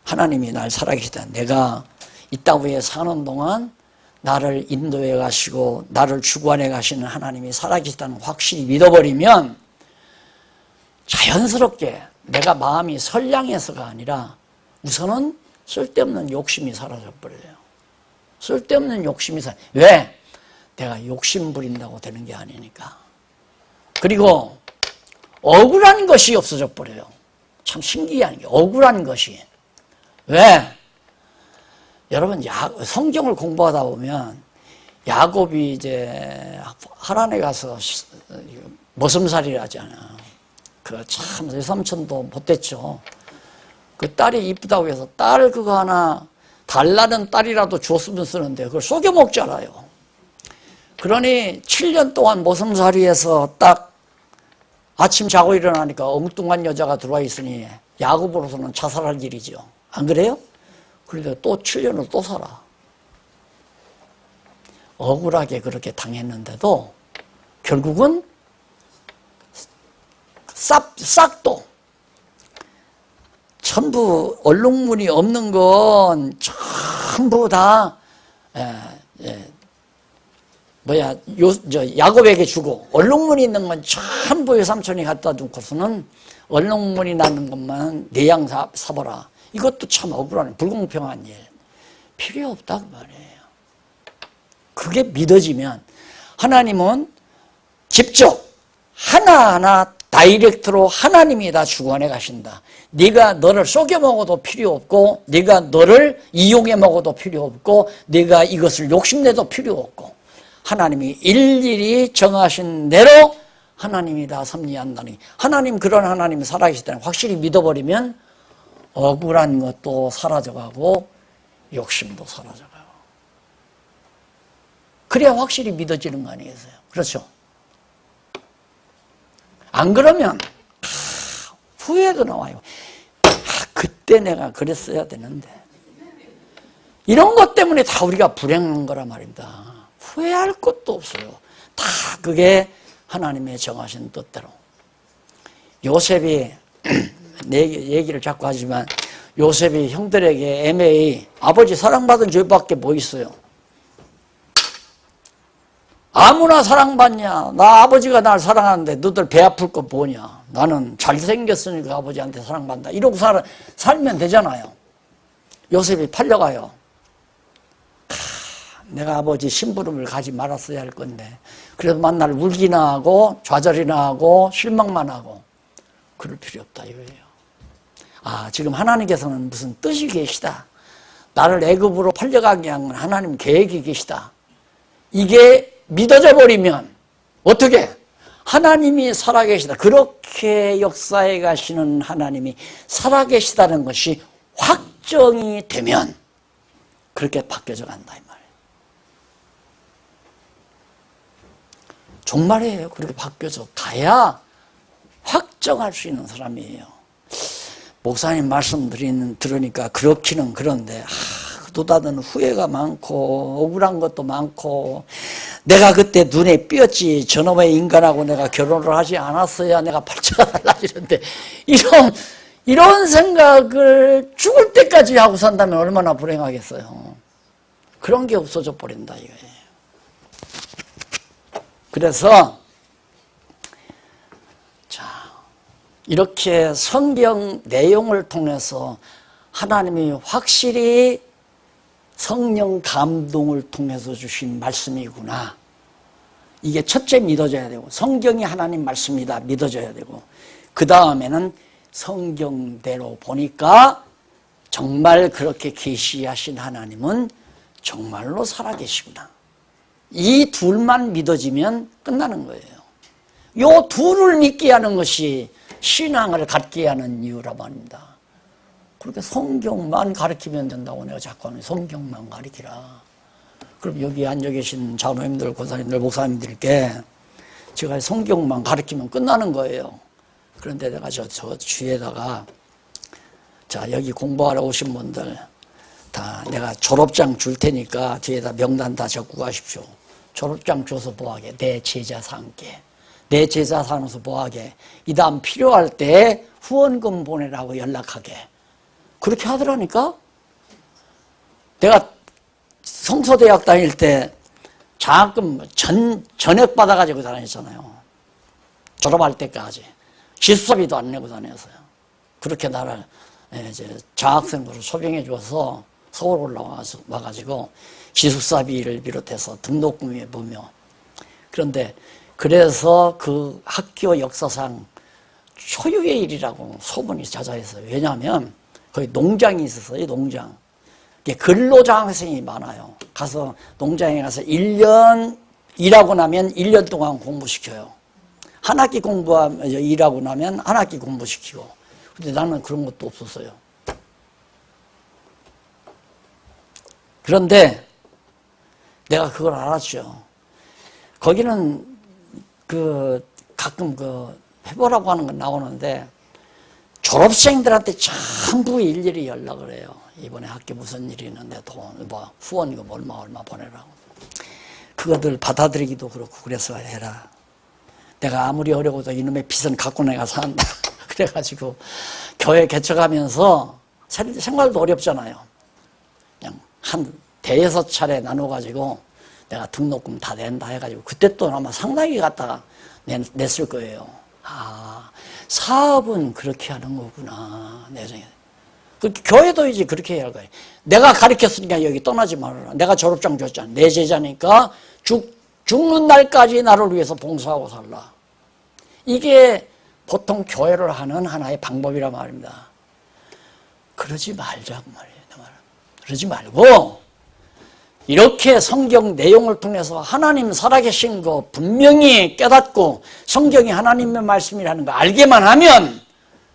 Speaker 1: 하나님이 날 살아계시다. 내가 이 땅 위에 사는 동안 나를 인도해 가시고 나를 주관해 가시는 하나님이 살아계시다는 확실히 믿어버리면 자연스럽게 내가 마음이 선량해서가 아니라 우선은 쓸데없는 욕심이 사라져 버려요. 쓸데없는 욕심이 왜? 내가 욕심 부린다고 되는 게 아니니까. 그리고 억울한 것이 없어져 버려요. 참 신기한 게 억울한 것이. 왜? 여러분 성경을 공부하다 보면 야곱이 이제 하란에 가서 머슴살이를 하잖아. 그 참 외삼촌도 못됐죠. 그 딸이 이쁘다고 해서 딸 그거 하나 달라는 딸이라도 주었으면 쓰는데 그걸 속여 먹잖아요. 그러니 7년 동안 머슴살이에서 딱 아침 자고 일어나니까 엉뚱한 여자가 들어와 있으니 야곱으로서는 자살할 일이죠. 안 그래요? 그런데 또 7년을 또 살아. 억울하게 당했는데도 결국은 싹도 전부 얼룩무늬 없는 건 전부 다 야곱에게 주고 얼룩무늬 있는 건 전부 외삼촌이 갖다 두고서는 얼룩무늬 나는 것만 내 양 사봐라. 이것도 참 억울하네. 불공평한 일. 필요 없다 그 말이에요. 그게 믿어지면 하나님은 직접 하나하나 다이렉트로 하나님이 다 주관해 가신다. 네가 너를 속여 먹어도 필요 없고 네가 너를 이용해 먹어도 필요 없고 네가 이것을 욕심내도 필요 없고 하나님이 일일이 정하신 대로 하나님이 다 섭리한다니. 하나님 그런 하나님이 살아계시다는 확실히 믿어버리면 억울한 것도 사라져가고 욕심도 사라져가고 그래야 확실히 믿어지는 거 아니겠어요? 그렇죠? 안 그러면 후회도 나와요. 그때 내가 그랬어야 되는데 이런 것 때문에 다 우리가 불행한 거란 말입니다. 후회할 것도 없어요. 다 그게 하나님의 정하신 뜻대로. 요셉이 내 얘기를 자꾸 하지만 요셉이 형들에게 애매히 아버지 사랑받은 죄밖에 뭐 있어요? 아무나 사랑받냐? 나 아버지가 날 사랑하는데 너들 배 아플 거 뭐냐? 나는 잘생겼으니까 아버지한테 사랑받는다. 이러고 살면 되잖아요. 요셉이 팔려가요. 내가 아버지 심부름을 가지 말았어야 할 건데 그래도 만날 울기나 하고 좌절이나 하고 실망만 하고 그럴 필요 없다 이거예요. 지금 하나님께서는 무슨 뜻이 계시다. 나를 애굽으로 팔려가게 한 건 하나님 계획이 계시다. 이게 믿어져 버리면 어떻게? 하나님이 살아계시다. 그렇게 역사해 가시는 하나님이 살아계시다는 것이 확정이 되면 그렇게 바뀌어져 간다 이 말이에요. 정말이에요. 그렇게 바뀌어져 가야 확정할 수 있는 사람이에요. 목사님 말씀 들으니까 그렇기는 그런데 또다른 후회가 많고 억울한 것도 많고 내가 그때 눈에 띄었지 저놈의 인간하고 내가 결혼을 하지 않았어야 내가 팔자가 달라지는데 이런 생각을 죽을 때까지 하고 산다면 얼마나 불행하겠어요. 그런 게 없어져 버린다 이거예요. 그래서 이렇게 성경 내용을 통해서 하나님이 확실히 성령 감동을 통해서 주신 말씀이구나. 이게 첫째 믿어져야 되고 성경이 하나님 말씀이다 믿어져야 되고 그 다음에는 성경대로 보니까 정말 그렇게 계시하신 하나님은 정말로 살아계시구나. 이 둘만 믿어지면 끝나는 거예요. 요 둘을 믿게 하는 것이 신앙을 갖게 하는 이유라고 합니다. 그렇게 성경만 가르치면 된다고 내가 자꾸 하면 성경만 가르치라. 그럼 여기 앉아 계신 장로님들, 권사님들, 목사님들께 제가 성경만 가르치면 끝나는 거예요. 그런데 내가 저 뒤에다가 자 여기 공부하러 오신 분들 다 내가 졸업장 줄 테니까 뒤에다 명단 다 적고 가십시오. 졸업장 줘서 뭐하게? 내 제자 삼게. 내 제자 삼아서 뭐하게, 이 다음 필요할 때 후원금 보내라고 연락하게, 그렇게 하더라니까. 내가 성서대학 다닐 때 장학금 전액 받아가지고 다녔잖아요. 졸업할 때까지. 기숙사비도 안 내고 다녔어요. 그렇게 나를 이제 장학생으로 초빙해 줘서 서울 올라와가지고 기숙사비를 비롯해서 등록금에 보며, 그런데 그래서 그 학교 역사상 초유의 일이라고 소문이 자자했어요. 왜냐하면 거기 농장이 있었어요. 농장. 근로장학생이 많아요. 가서 농장에 가서 1년 일하고 나면 1년 동안 공부시켜요. 한 학기 일하고 나면 한 학기 공부시키고. 근데 나는 그런 것도 없었어요. 그런데 내가 그걸 알았죠. 거기는 가끔 해보라고 하는 건 나오는데 졸업생들한테 전부 일일이 연락을 해요. 이번에 학교 무슨 일이 있는데 후원금 얼마 보내라고. 그거들 받아들이기도 그렇고 그래서 해라. 내가 아무리 어려워도 이놈의 빚은 갖고 내가 산다. 그래가지고 교회 개척하면서 생활도 어렵잖아요. 그냥 한 대여섯 차례 나눠가지고 내가 등록금 다 낸다 해가지고 그때 또 아마 상당히 갖다가 냈을 거예요. 아, 사업은 그렇게 하는 거구나. 내생에. 교회도 이제 그렇게 해야 할 거예요. 내가 가르쳤으니까 여기 떠나지 말아라. 내가 졸업장 줬잖아. 내 제자니까 죽는 날까지 나를 위해서 봉사하고 살라. 이게 보통 교회를 하는 하나의 방법이란 말입니다. 그러지 말자고 말이에요. 그러지 말고 이렇게 성경 내용을 통해서 하나님 살아계신 거 분명히 깨닫고 성경이 하나님의 말씀이라는 거 알게만 하면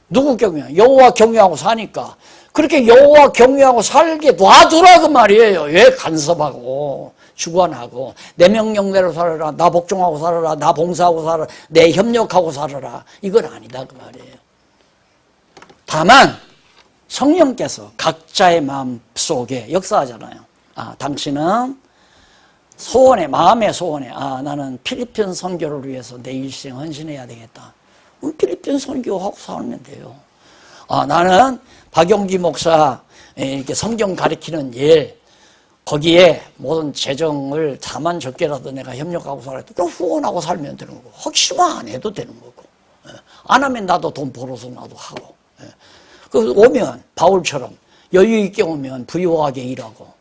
Speaker 1: 누구 경외? 여호와 경외하고 사니까 그렇게 여호와 경외하고 살게 놔두라고 말이에요. 왜 간섭하고 주관하고 내 명령대로 살아라, 나 복종하고 살아라, 나 봉사하고 살아라, 내 협력하고 살아라, 이건 아니다 그 말이에요. 다만 성령께서 각자의 마음 속에 역사하잖아요. 아, 당신은 소원에, 마음의 소원에, 아, 나는 필리핀 선교를 위해서 내 일생 헌신해야 되겠다. 필리핀 선교하고 살면 돼요. 아, 나는 박용기 목사 이렇게 성경 가르치는 일, 거기에 모든 재정을 다만 적게라도 내가 협력하고 살아야 돼. 또 후원하고 살면 되는 거고, 혹시나 안 해도 되는 거고, 안 하면 나도 돈 벌어서 나도 하고. 그 오면 바울처럼 여유 있게 오면 부유하게 일하고,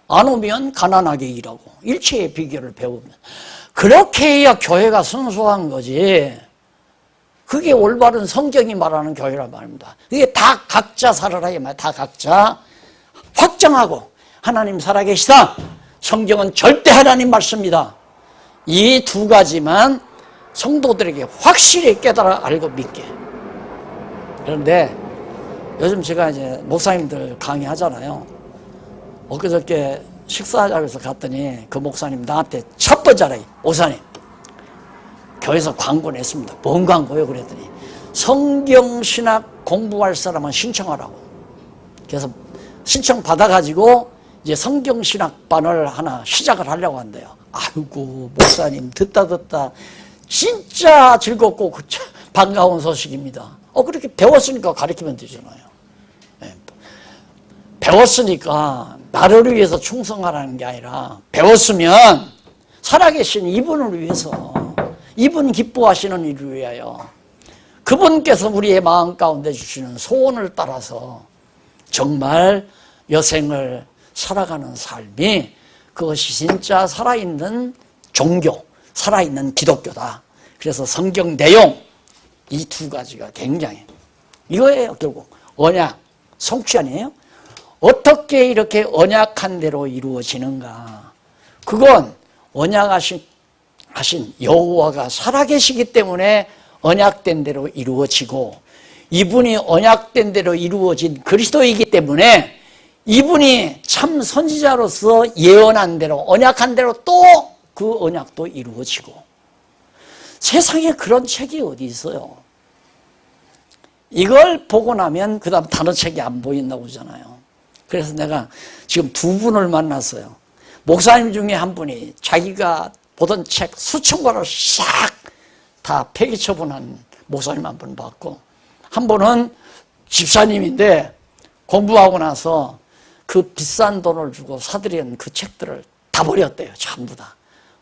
Speaker 1: 안 오면 가난하게 일하고, 일체의 비결을 배우면 그렇게 해야 교회가 순수한 거지. 그게 올바른 성경이 말하는 교회란 말입니다. 이게 다 각자 살아라 이 말. 다 각자 확정하고 하나님 살아계시다. 성경은 절대 하나님 말씀이다. 이 두 가지만 성도들에게 확실히 깨달아 알고 믿게. 그런데 요즘 제가 이제 목사님들 강의하잖아요. 엊그저께 식사하자고 해서 갔더니 그 목사님 나한테 첫 번째 알아요. 목사님, 교회에서 광고 냈습니다. 뭔 광고요? 그랬더니 성경신학 공부할 사람은 신청하라고. 그래서 신청 받아가지고 이제 성경신학반을 하나 시작을 하려고 한대요. 아이고 목사님 듣다 진짜 즐겁고 반가운 소식입니다. 그렇게 배웠으니까 가르치면 되잖아요. 네. 배웠으니까 나를 위해서 충성하라는 게 아니라 배웠으면 살아계신 이분을 위해서, 이분 기뻐하시는 일을 위하여, 그분께서 우리의 마음 가운데 주시는 소원을 따라서 정말 여생을 살아가는 삶이, 그것이 진짜 살아있는 종교, 살아있는 기독교다. 그래서 성경 내용 이 두 가지가 굉장히 이거예요. 결국 언약, 성취 아니에요? 어떻게 이렇게 언약한 대로 이루어지는가? 그건 언약하신 여호와가 살아계시기 때문에 언약된 대로 이루어지고, 이분이 언약된 대로 이루어진 그리스도이기 때문에 이분이 참 선지자로서 예언한 대로, 언약한 대로 또 그 언약도 이루어지고. 세상에 그런 책이 어디 있어요? 이걸 보고 나면 그 다음 다른 책이 안 보인다고 그러잖아요. 그래서 내가 지금 두 분을 만났어요. 목사님 중에 한 분이 자기가 보던 책 수천 권을 싹 다 폐기 처분한 목사님 한 분 봤고, 한 분은 집사님인데 공부하고 나서 그 비싼 돈을 주고 사들인 그 책들을 다 버렸대요. 전부 다.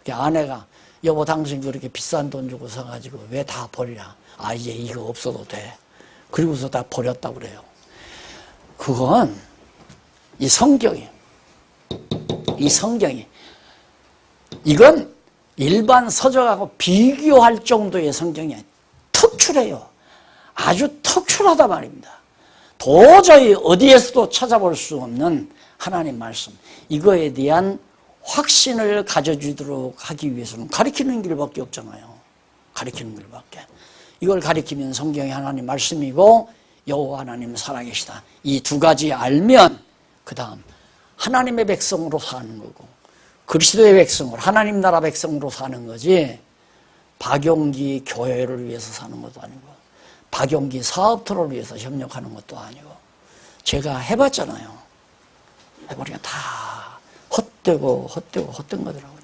Speaker 1: 아내가 여보 당신 그렇게 비싼 돈 주고 사가지고 왜 다 버리냐. 아 이제 이거 없어도 돼. 그리고서 다 버렸다고 그래요. 그건 이 성경이 이건 일반 서적하고 비교할 정도의 성경이 특출해요. 아주 특출하다 말입니다. 도저히 어디에서도 찾아볼 수 없는 하나님 말씀, 이거에 대한 확신을 가져주도록 하기 위해서는 가리키는 길밖에 없잖아요. 가리키는 길밖에. 이걸 가리키면 성경이 하나님 말씀이고 여호와 하나님 살아계시다. 이 두 가지 알면 그 다음 하나님의 백성으로 사는 거고 그리스도의 백성으로 하나님 나라 백성으로 사는 거지, 박용기 교회를 위해서 사는 것도 아니고 박용기 사업터를 위해서 협력하는 것도 아니고. 제가 해봤잖아요. 해보니까 다 헛되고 헛된 거더라고요.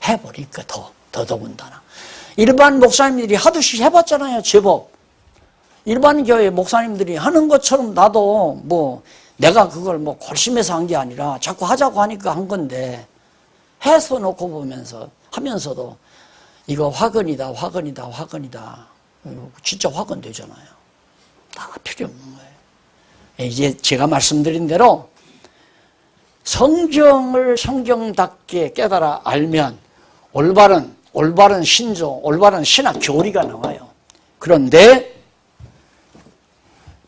Speaker 1: 해보니까 더더군다나 일반 목사님들이 하듯이 해봤잖아요. 제법 일반 교회 목사님들이 하는 것처럼 나도 뭐 내가 그걸 뭐 골심해서 한 게 아니라 자꾸 하자고 하니까 한 건데, 해서 놓고 보면서 하면서도 이거 화근이다 진짜 화근 되잖아요. 다 필요 없는 거예요. 이제 제가 말씀드린 대로 성경을 성경답게 깨달아 알면 올바른 신조, 올바른 신학 교리가 나와요. 그런데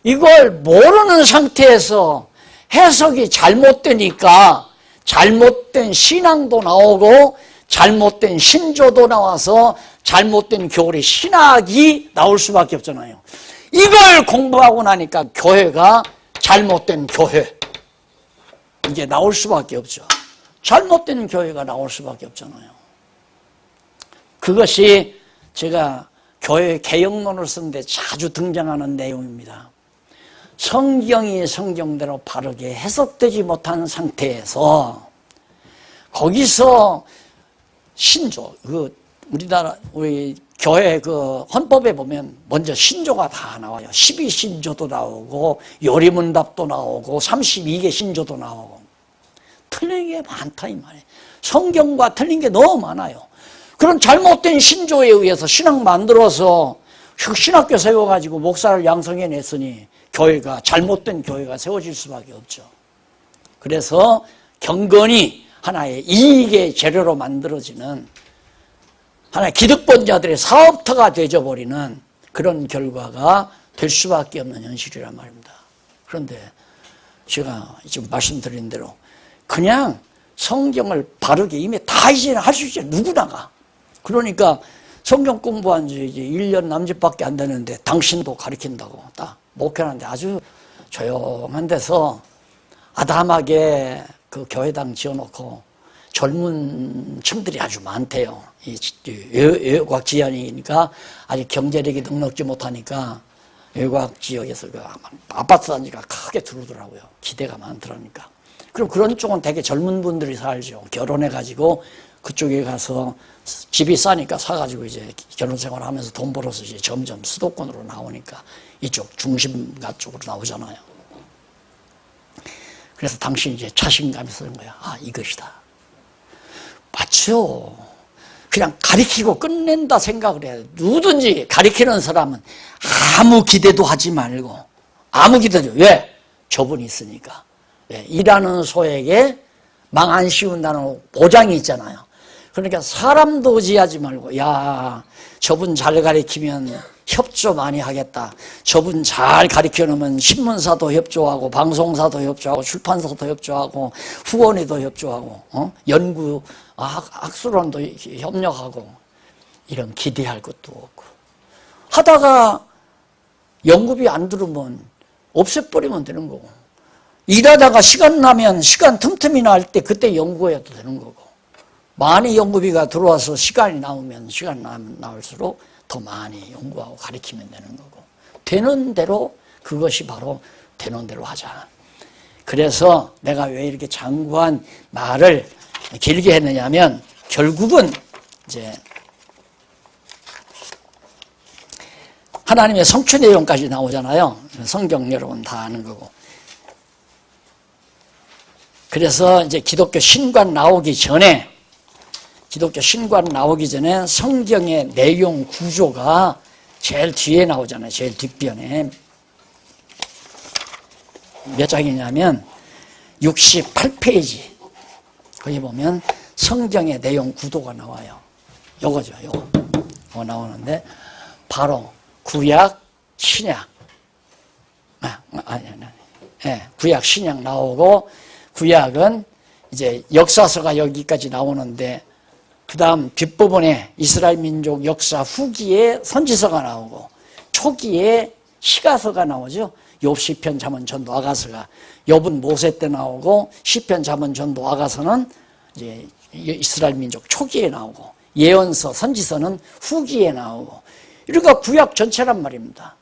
Speaker 1: 이걸 모르는 상태에서 해석이 잘못되니까 잘못된 신앙도 나오고 잘못된 신조도 나와서 잘못된 교리, 신학이 나올 수밖에 없잖아요. 이걸 공부하고 나니까 교회가 잘못된 교회, 이게 나올 수밖에 없죠. 잘못된 교회가 나올 수밖에 없잖아요. 그것이 제가 교회 개혁론을 쓰는데 자주 등장하는 내용입니다. 성경이 성경대로 바르게 해석되지 못한 상태에서 거기서 신조, 우리 교회 헌법에 보면 먼저 신조가 다 나와요. 12신조도 나오고 요리문답도 나오고 32개 신조도 나오고. 틀린 게 많다 이 말이에요. 성경과 틀린 게 너무 많아요. 그런 잘못된 신조에 의해서 신학 만들어서 신학교 세워가지고 목사를 양성해냈으니 교회가, 잘못된 교회가 세워질 수밖에 없죠. 그래서 경건이 하나의 이익의 재료로 만들어지는 하나의 기득권자들의 사업터가 되어버리는 그런 결과가 될 수밖에 없는 현실이란 말입니다. 그런데 제가 지금 말씀드린 대로 그냥 성경을 바르게 이미 다 이제 할 수 있죠. 누구나가. 그러니까 성경 공부한 지 이제 1년 남짓밖에 안 되는데 당신도 가르친다고 딱 목회하는데 아주 조용한 데서 아담하게 그 교회당 지어놓고 젊은 층들이 아주 많대요. 이 외곽 지역이니까 아직 경제력이 넉넉지 못하니까 외곽 지역에서 그 아파트 단지가 크게 들어오더라고요. 기대가 많더라니까. 그럼 그런 쪽은 되게 젊은 분들이 살죠. 결혼해가지고 그쪽에 가서 집이 싸니까 사가지고 이제 결혼 생활 하면서 돈 벌어서 이제 점점 수도권으로 나오니까 이쪽 중심가 쪽으로 나오잖아요. 그래서 당신이 이제 자신감이 쓰는 거야. 아, 이것이다. 맞죠. 그냥 가리키고 끝낸다 생각을 해야 돼. 누구든지 가리키는 사람은 아무 기대도 하지 말고, 아무 기대도. 왜? 저분이 있으니까. 왜? 일하는 소에게 망 안 씌운다는 보장이 있잖아요. 그러니까 사람도 의지하지 말고, 야, 저분 잘 가리키면 협조 많이 하겠다. 저분 잘 가르쳐 놓으면 신문사도 협조하고 방송사도 협조하고 출판사도 협조하고 후원회도 협조하고 연구 학술원도 협력하고. 이런 기대할 것도 없고 하다가 연구비 안 들으면 없애버리면 되는 거고, 일하다가 시간 나면 시간 틈틈이 날 때 그때 연구해도 되는 거고, 많이 연구비가 들어와서 시간이 나오면 시간 나올수록 더 많이 연구하고 가르치면 되는 거고, 되는 대로, 그것이 바로 되는 대로 하자. 그래서 내가 왜 이렇게 장구한 말을 길게 했느냐면 결국은 이제 하나님의 성취 내용까지 나오잖아요. 성경 여러분 다 아는 거고. 그래서 이제 기독교 신관 나오기 전에 성경의 내용 구조가 제일 뒤에 나오잖아요. 제일 뒷변에. 몇 장이냐면 68페이지. 거기 보면 성경의 내용 구도가 나와요. 요거죠, 요거 나오는데, 바로 구약, 신약. 구약, 신약 나오고, 구약은 이제 역사서가 여기까지 나오는데, 그 다음 뒷부분에 이스라엘 민족 역사 후기에 선지서가 나오고, 초기에 시가서가 나오죠. 욥, 시편, 잠언, 전도, 아가서가. 욥은 모세 때 나오고, 시편, 잠언, 전도, 아가서는 이제 이스라엘 민족 초기에 나오고, 예언서, 선지서는 후기에 나오고, 이러니까 구약 전체란 말입니다.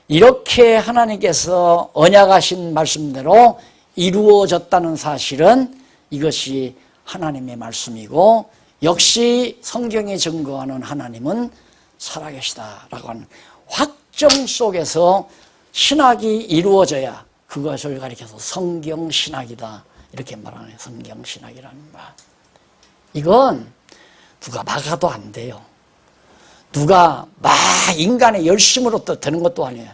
Speaker 1: 이렇게 하나님께서 언약하신 말씀대로 이루어졌다는 사실은 이것이 하나님의 말씀이고, 역시 성경에 증거하는 하나님은 살아계시다라고 하는 확정 속에서 신학이 이루어져야 그것을 가리켜서 성경신학이다 이렇게 말하는 성경신학이라는 말. 이건 누가 막아도 안 돼요. 누가 막 인간의 열심으로 또 되는 것도 아니에요.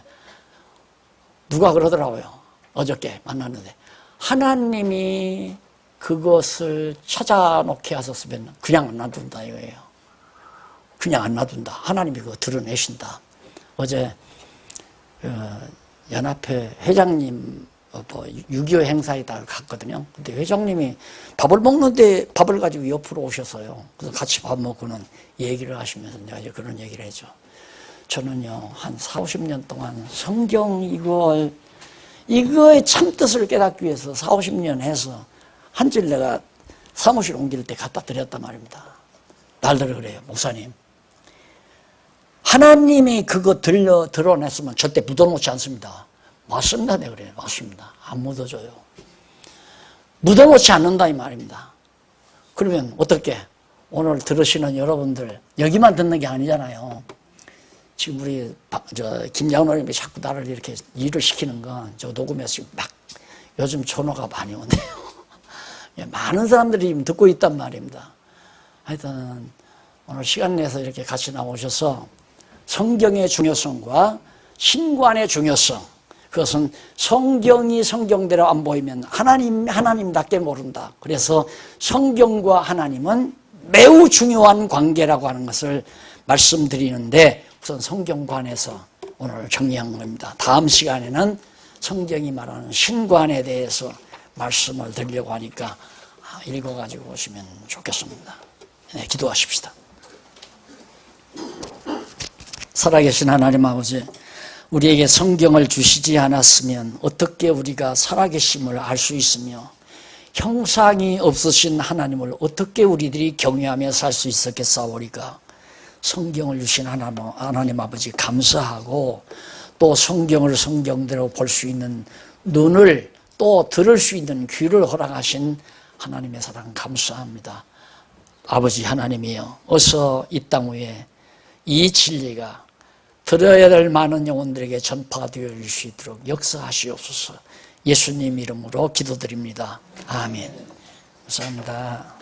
Speaker 1: 누가 그러더라고요. 어저께 만났는데 하나님이 그것을 찾아놓게 하셨으면 그냥 안 놔둔다 이거예요. 그냥 안 놔둔다. 하나님이 그거 드러내신다. 어제 연합회 회장님 6.25 행사에 다 갔거든요. 근데 회장님이 밥을 먹는데 밥을 가지고 옆으로 오셨어요. 그래서 같이 밥 먹고는 얘기를 하시면서 내가 이제 그런 얘기를 했죠. 저는요, 한 40-50년 동안 성경 이거의 참뜻을 깨닫기 위해서 40-50년 해서 한 줄 내가 사무실 옮길 때 갖다 드렸단 말입니다. 날들을 그래요. 목사님, 하나님이 그거 드러냈으면 절대 묻어놓지 않습니다. 맞습니다. 내가 그래요. 맞습니다. 안 묻어줘요. 묻어놓지 않는다 이 말입니다. 그러면 어떻게? 오늘 들으시는 여러분들 여기만 듣는 게 아니잖아요. 지금 우리 김양로님이 자꾸 나를 이렇게 일을 시키는 건 저 녹음해서 막 요즘 전화가 많이 오네요. 많은 사람들이 듣고 있단 말입니다. 하여튼 오늘 시간 내서 이렇게 같이 나오셔서 성경의 중요성과 신관의 중요성, 그것은 성경이 성경대로 안 보이면 하나님답게 모른다. 그래서 성경과 하나님은 매우 중요한 관계라고 하는 것을 말씀드리는데, 우선 성경관에서 오늘 정리한 겁니다. 다음 시간에는 성경이 말하는 신관에 대해서 말씀을 드리려고 하니까 읽어가지고 오시면 좋겠습니다. 네, 기도하십시다. 살아계신 하나님 아버지, 우리에게 성경을 주시지 않았으면 어떻게 우리가 살아계심을 알 수 있으며 형상이 없으신 하나님을 어떻게 우리들이 경외하며 살 수 있었겠사오리까. 성경을 주신 하나님 아버지 감사하고, 또 성경을 성경대로 볼 수 있는 눈을, 또 들을 수 있는 귀를 허락하신 하나님의 사랑 감사합니다. 아버지 하나님이여, 어서 이 땅 위에 이 진리가 들어야 될 많은 영혼들에게 전파되어 수 있도록 역사하시옵소서. 예수님 이름으로 기도드립니다. 아멘. 감사합니다.